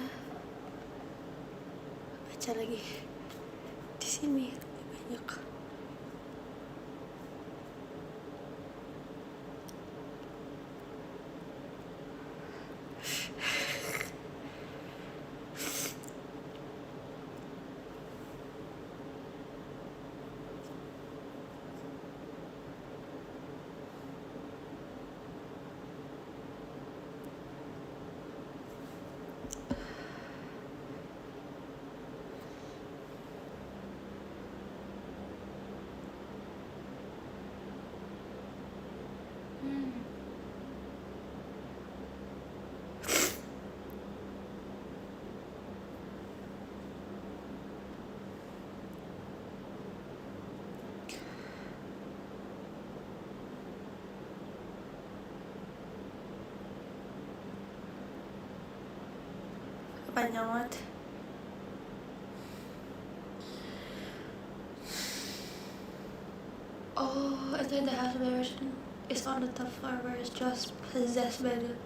baca lagi di sini banyak. Panjang banget. Oh, and then the house version is on the top floor where it's just possessed by the...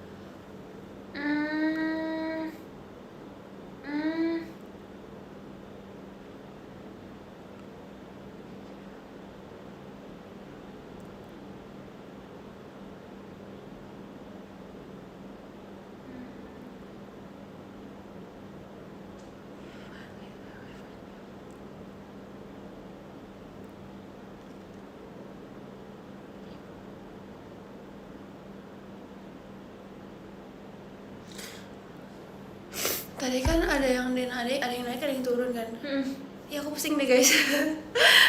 Tadi kan ada yang naik, ada yang turun kan? Ya aku pusing deh guys.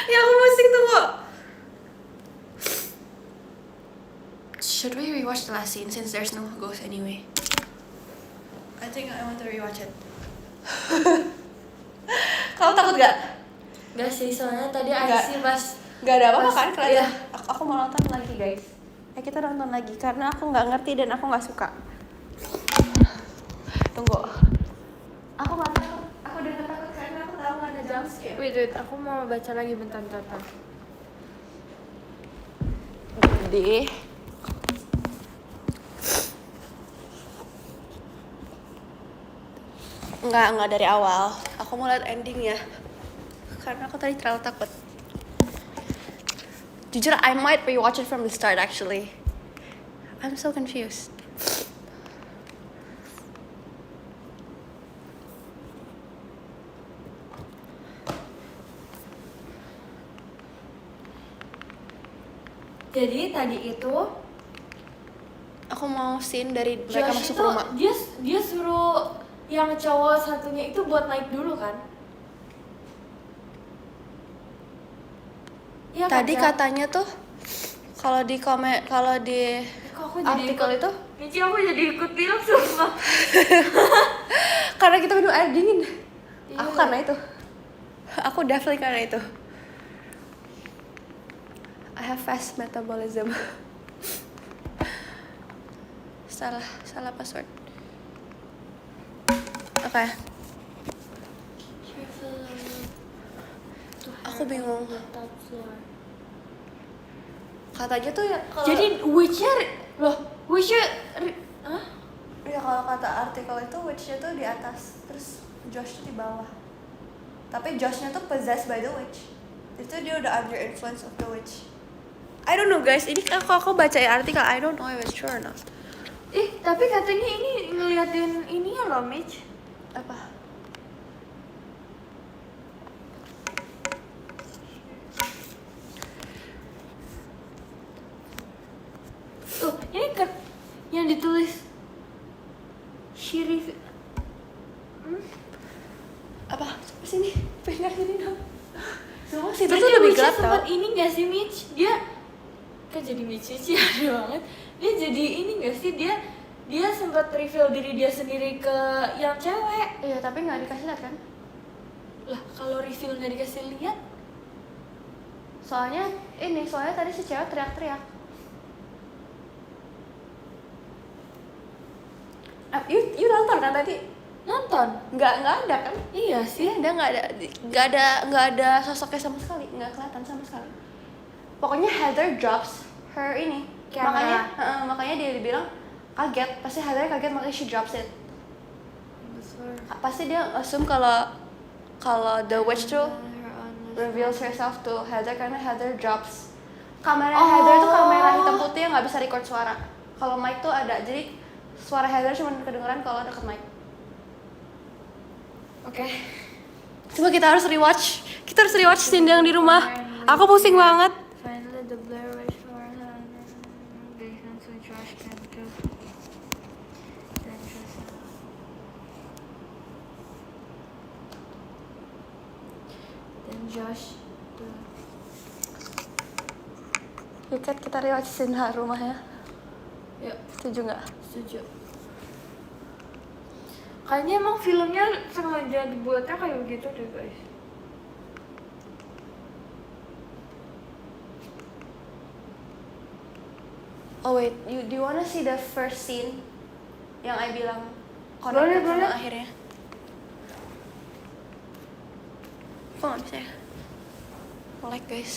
Ya aku pusing tunggu. Should we rewatch the last scene since there's no ghost anyway? I think I want to rewatch it. Kamu takut gak? Gak sih, soalnya tadi Nggak. IC pas Gak ada apa-apa kan kelihatan? Iya. Aku mau nonton lagi guys. Ya kita nonton lagi karena aku nggak ngerti dan aku nggak suka. Tunggu. Aku nggak takut. Aku udah nggak takut karena aku tahu nggak ada jump scare. wait, aku mau baca lagi bentar. Jadi nggak dari awal. Aku mau lihat endingnya karena aku tadi terlalu takut. Jujur, I might rewatch it from the start actually. I'm so confused. Jadi tadi itu Aku mau scene dari mereka Josh masuk itu, rumah. dia suruh yang cowok satunya itu buat naik dulu kan? Iya kan, Tadi Cel? katanya tuh kalau di Kok aku jadi artikel itu Michi, aku jadi ikut bilang sumpah. karena kita minum air dingin. Iya. Aku karena itu. Aku definitely karena itu. I have fast metabolism. Salah password. Oke. Aku bingung. Katanya tuh ya kalau Jadi witch-nya loh, witch-nya tuh di atas, terus Josh tuh di bawah. Tapi Josh-nya tuh possessed by the witch. Itu dia udah under influence of the witch. I don't know guys, ini aku baca artikel, I don't know if it's true or not. Tapi katanya ini ngeliatin ininya loh, Mitch. Apa? Tuh, ini kan yang ditulis Shirif. Apa? Sini, pegang ini dong. Semua sih itu Berarti tuh lebih Mitch gelap tau. sempat ini gak sih, Mitch? Dia kan jadi Mitch sih ada banget. Dia jadi ini gak sih, dia sempat reveal diri dia sendiri ke yang cewek. Iya, tapi nggak dikasih lihat kan? Lah, kalau reveal nggak dikasih lihat, Soalnya tadi si cewek teriak-teriak. You nonton kan tadi? nonton. Nggak ada kan? Iya sih. Iya, nggak ada sosoknya sama sekali, nggak kelihatan sama sekali. Pokoknya Heather drops her ini. Camera. Makanya dia bilang kaget. Pasti Heather kaget makanya she drops it. Pasti dia assume kalau the witch tuh reveals herself to Heather karena Heather drops kamera. Heather tuh kamera hitam putih yang nggak bisa record suara. Kalau mic tuh ada, jadi suara Heather cuma kedengeran kalau deket mic. Oke. Coba kita harus rewatch scene yang di rumah. Aku pusing banget. Finally the Blair Witch so Josh can kill. Then Josh. Yuk kita rewatch scene rumahnya. Yuk, Setuju nggak? setuju. Kayaknya emang filmnya sengaja dibuatnya kayak begitu deh guys. Oh wait, do you wanna see the first scene yang I bilang Boleh, connected sama boleh. akhirnya? Kok nggak bisa ya? Like guys.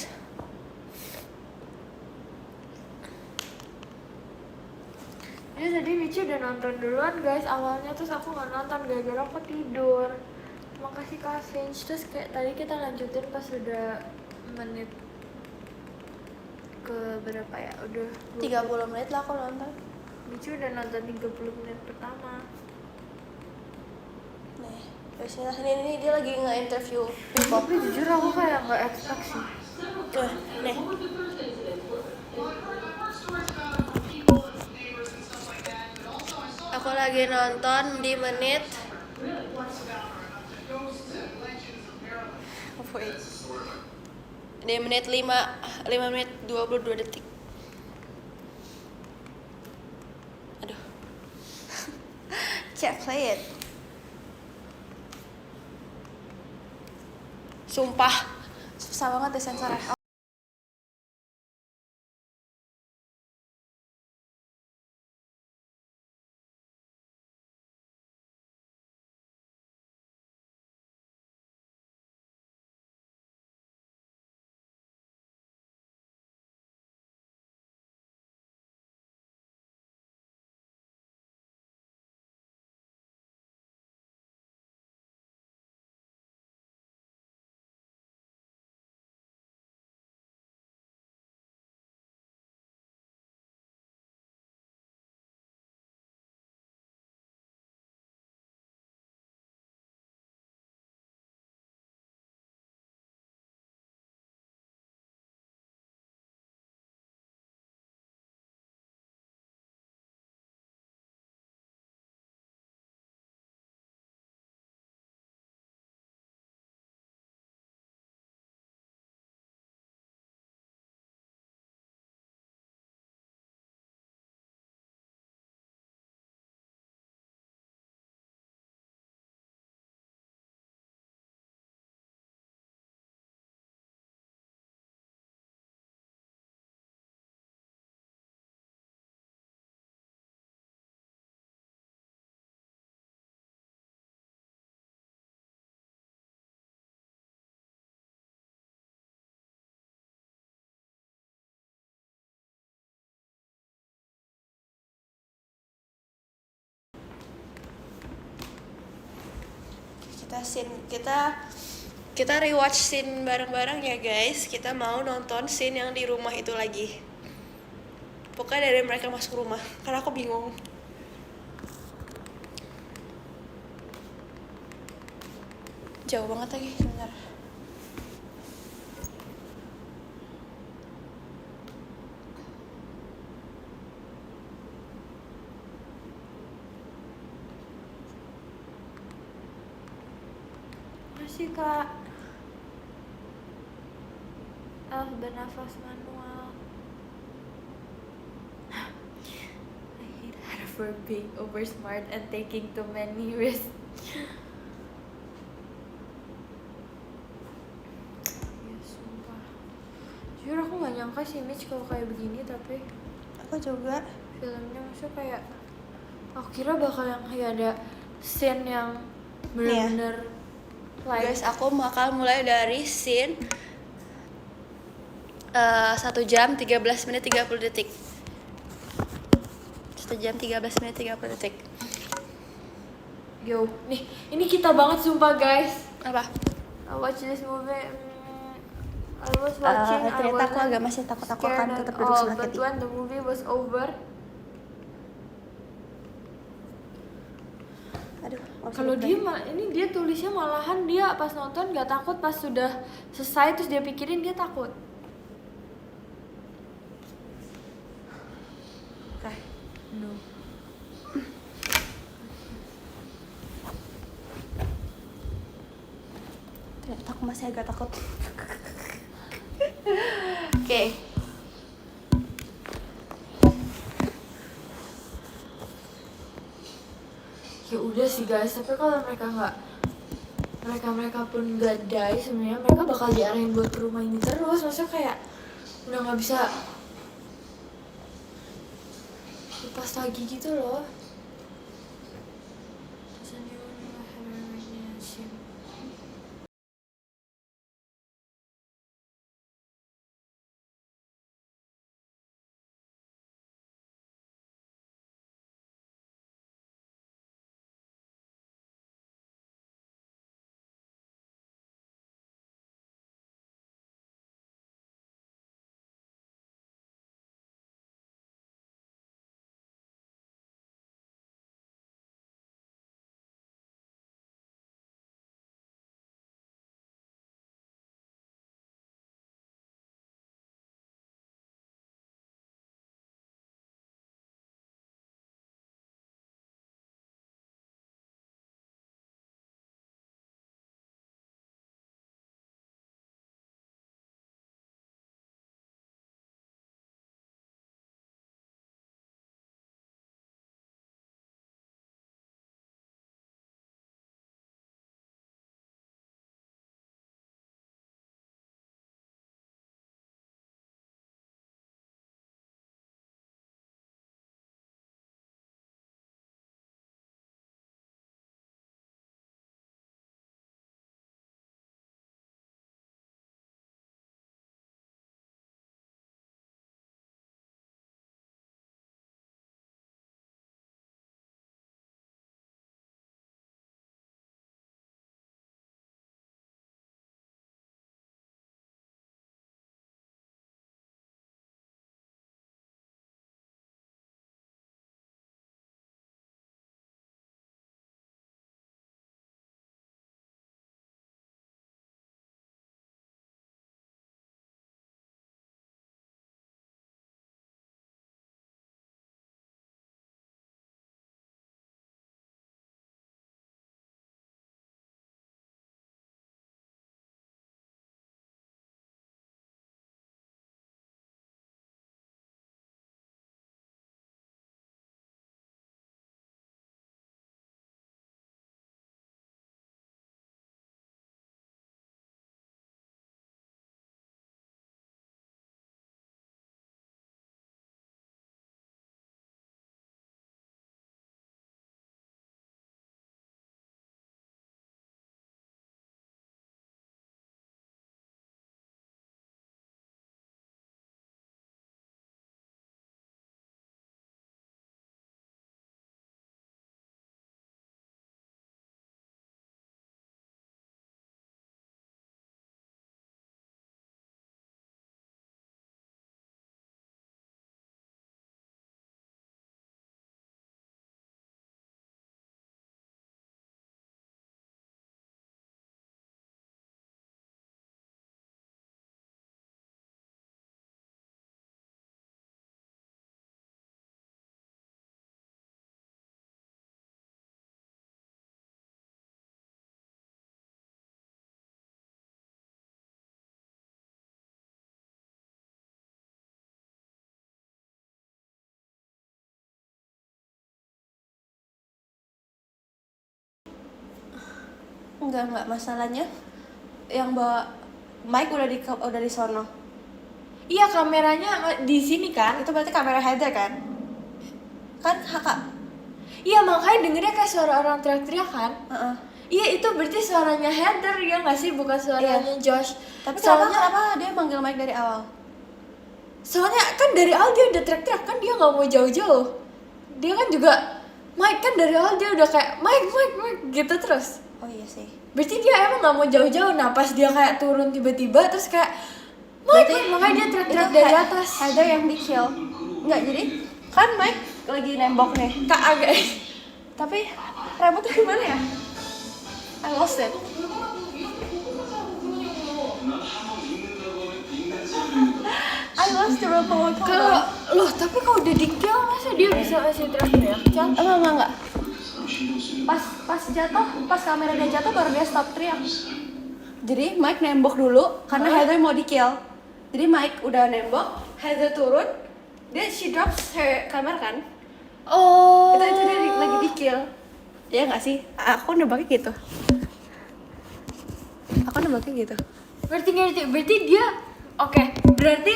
Ini tadi Michi udah nonton duluan guys awalnya, terus aku nggak nonton gara-gara aku tidur. Makasih Kak Finch. Terus kayak tadi kita lanjutin pas udah menit ke berapa ya? Udah 30 menit lah aku nonton. Michi udah nonton 30 menit pertama. Nih, terus ini dia lagi nge-interview people. Tapi jujur aku kayak nggak expect sih. Tuh, nih. Aku lagi nonton di menit. Wait. Di menit 5 menit 22 detik. Aduh. Can't play it. Sumpah, susah banget deh sensornya. kita rewatch scene bareng-bareng ya guys. Kita mau nonton scene yang di rumah itu lagi. Pokoknya dari mereka masuk rumah, karena aku bingung. Jauh banget lagi, sebentar. Masih kak. Bernafas manual. I hate her for being over smart and taking too many risks. Ya sumpah. Jujur aku gak nyangka sih Mitch kalau kayak begini, tapi Aku juga. filmnya maksudnya kayak aku kira bakal yang kayak ada scene yang bener-bener like Guys, aku bakal mulai dari scene 1 jam 13 menit 30 detik. 1 jam 13 menit 30 detik. yo nih ini kita banget sumpah guys. Apa? I watch this movie. I was watching. Ternyata aku agak masih takut, aku akan tetap duduk sebelah But kiri. when the movie was over, Aduh, kalau dia ini dia tulisnya malahan dia pas nonton nggak takut, pas sudah selesai terus dia pikirin dia takut. Okay. No. Ternyata aku masih agak takut. Oke. Ya udah sih guys, tapi kalau mereka pun nggak die, sebenarnya mereka bakal diarahin buat ke rumah ini terus. Maksudnya kayak udah nggak bisa lepas lagi gitu loh. Enggak, masalahnya yang bawa mic udah di sono. Iya, kameranya di sini kan. Itu berarti kamera Heather kan? Kan kakak. Iya, makanya dengernya kayak suara orang teriak-teriak kan. Iya, itu berarti suaranya Heather ya nggak sih, bukan suaranya Josh. Tapi soalnya kenapa dia manggil Mike dari awal? soalnya kan dari awal dia udah teriak-teriak kan, dia nggak mau jauh-jauh. Dia kan juga Mike kan dari awal dia udah kayak Mike gitu terus. Oh iya sih. Berarti dia emang nggak mau jauh-jauh. Nah pas dia kayak turun tiba-tiba terus kayak Mike, makanya dia teriak-teriak dari atas. Heather yang di kill. Enggak, jadi kan Mike lagi nembok nih. Kak agak Tapi remote gimana ya? I lost it. I lost the remote. kalau loh, tapi kalau udah di kill masa dia bisa masih teriak-teriak? Cang? Enggak. Pas jatuh, pas kamera dia jatuh baru dia stop teriak. Jadi Mike nembok dulu karena Heather mau di kill. Jadi Mike udah nembok, Heather turun, she drops her kamera kan. Oh. Itu dia lagi di kill. Ya nggak sih? Aku nembaknya gitu. Berarti dia oke. Berarti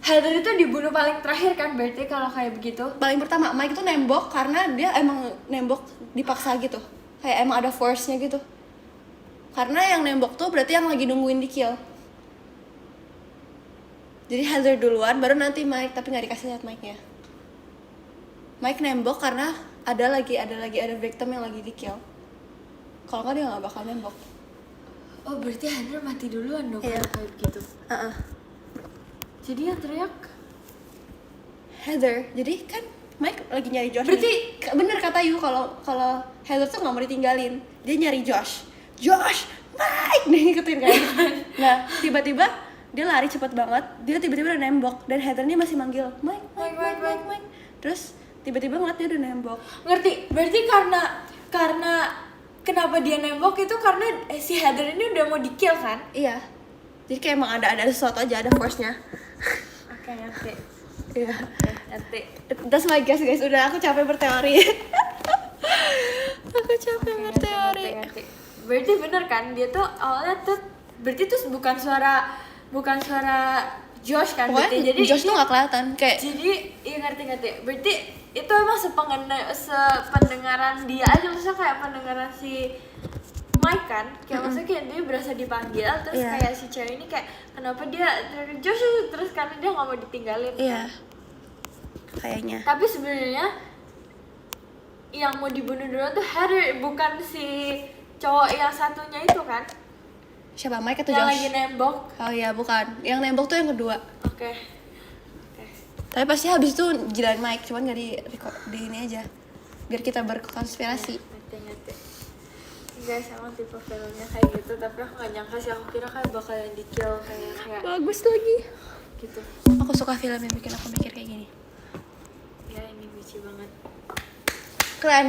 Heather itu dibunuh paling terakhir kan, berarti kalau kayak begitu. Paling pertama Mike itu nembok karena dia emang nembok dipaksa gitu. Kayak emang ada force-nya gitu. Karena yang nembok tuh berarti yang lagi nungguin di kill. Jadi Heather duluan baru nanti Mike, tapi nggak dikasih lihat Mike-nya. Mike nembok karena ada victim yang lagi di kill. Kalau nggak dia nggak bakal nembok. Oh, berarti Heather mati duluan dong Iya. kalau kayak begitu. Jadi yang teriak Heather. Jadi kan Mike lagi nyari Josh. Berarti bener kata Yu kalau Heather tuh nggak mau ditinggalin. Dia nyari Josh, Mike nih ngikutin kan. Nah tiba-tiba dia lari cepet banget. Dia tiba-tiba udah nembok dan Heather nih masih manggil Mike. Terus tiba-tiba ngeliat dia udah nembok. ngerti. Berarti karena kenapa dia nembok itu karena si Heather ini udah mau di-kill kan? Iya. Jadi kayak emang ada sesuatu aja, ada force-nya. Oke, ngerti. Iya. Ngerti. That's my guess guys. Udah aku capek berteori. Ngerti. Berarti bener kan, dia tuh awalnya tuh berarti tuh bukan suara Josh kan, berarti Pokoknya jadi Josh tuh nggak kelihatan kayak. jadi iya ngerti. Berarti itu emang sependengaran dia aja, maksudnya kayak pendengaran si Mike kan, kayak maksudnya kayak dia berasa dipanggil terus Iya. kayak si cewek ini kayak kenapa dia teriak Josh terus karena dia nggak mau ditinggalin. Iya. Kayaknya. Tapi sebenarnya yang mau dibunuh dulu tuh Heather, bukan si cowok yang satunya itu kan, Siapa, Mike atau yang Josh? lagi nembok. Oh iya, bukan. Yang nembok tuh yang kedua. Oke. Tapi pasti habis itu jilain Mike, cuman gak di ini aja. Biar kita berkonspirasi. Ngerti. Guys, emang tipe filmnya kayak gitu, tapi aku gak nyangka sih, aku kira kayak bakalan di-kill kayak Bagus lagi. gitu. Aku suka film yang bikin aku mikir kayak gini. Ya, ini lucu banget. Keren.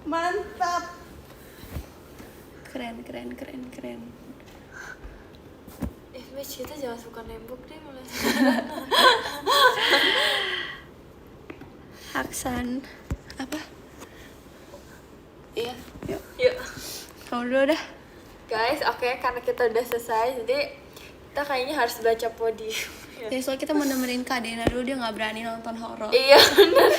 Mantap. Keren. Mitch, kita jangan suka nembok deh mulai. Aksan. Apa? Iya. Yuk. Kamu dulu dah. Guys, oke, karena kita udah selesai, jadi kita kayaknya harus baca podium. Ya, soalnya kita mau nemenin Kak Dena dulu, dia gak berani nonton horor. Iya, bener.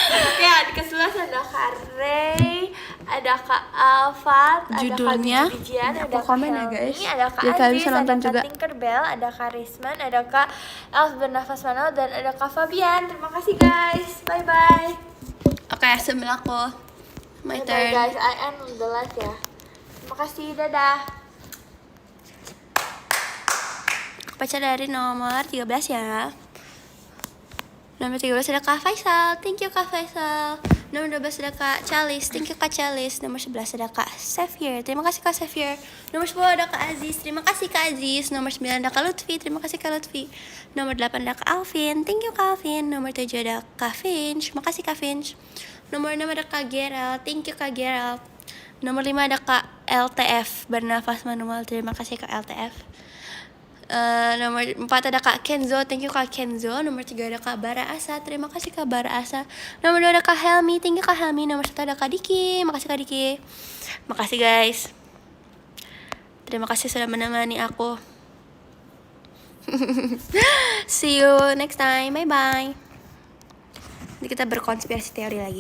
Oke, di kesebelas ada Kak Ray, ada Kak Alfat, Judulnya, ada Kak Bijian, ada aku Kak komen ya, Helmi, guys. ada Kak Biar kalian Aziz, bisa nonton ada juga. Kak Tinkerbell, ada Kak Risman, ada Kak Elf Bernafas Manal, dan ada Kak Fabian. Terima kasih guys, bye-bye. Oke, sebelum aku my Bye turn. guys, I end the live ya. Terima kasih, dadah. Baca dari nomor 13 ya. Nomor 13 ada Kak Faisal. Thank you Kak Faisal. Nomor 12 ada Kak Chalis. Thank you Kak Chalis. Nomor 11 ada Kak Xavier. Terima kasih Kak Xavier. Nomor 10 ada Kak Aziz. Terima kasih Kak Aziz. Nomor 9 ada Kak Lutfi. Terima kasih Kak Lutfi. Nomor 8 ada Kak Alvin. Thank you Kak Alvin. Nomor 7 ada Kak Finch. Makasih Kak Finch. Nomor 6 ada Kak Gerald. Thank you Kak Gerald. Nomor 5 ada Kak LTF. Bernafas manual. Terima kasih Kak LTF. Nomor 4 ada Kak Kenzo, thank you Kak Kenzo. Nomor 3 ada Kak Bara Asa, terima kasih Kak Bara Asa. Nomor 2 ada Kak Helmi, thank you Kak Helmi. Nomor 1 ada Kak Diki, makasih Kak Diki. Makasih guys, terima kasih sudah menemani aku. See you next time, bye bye. Nanti kita berkonspirasi teori lagi.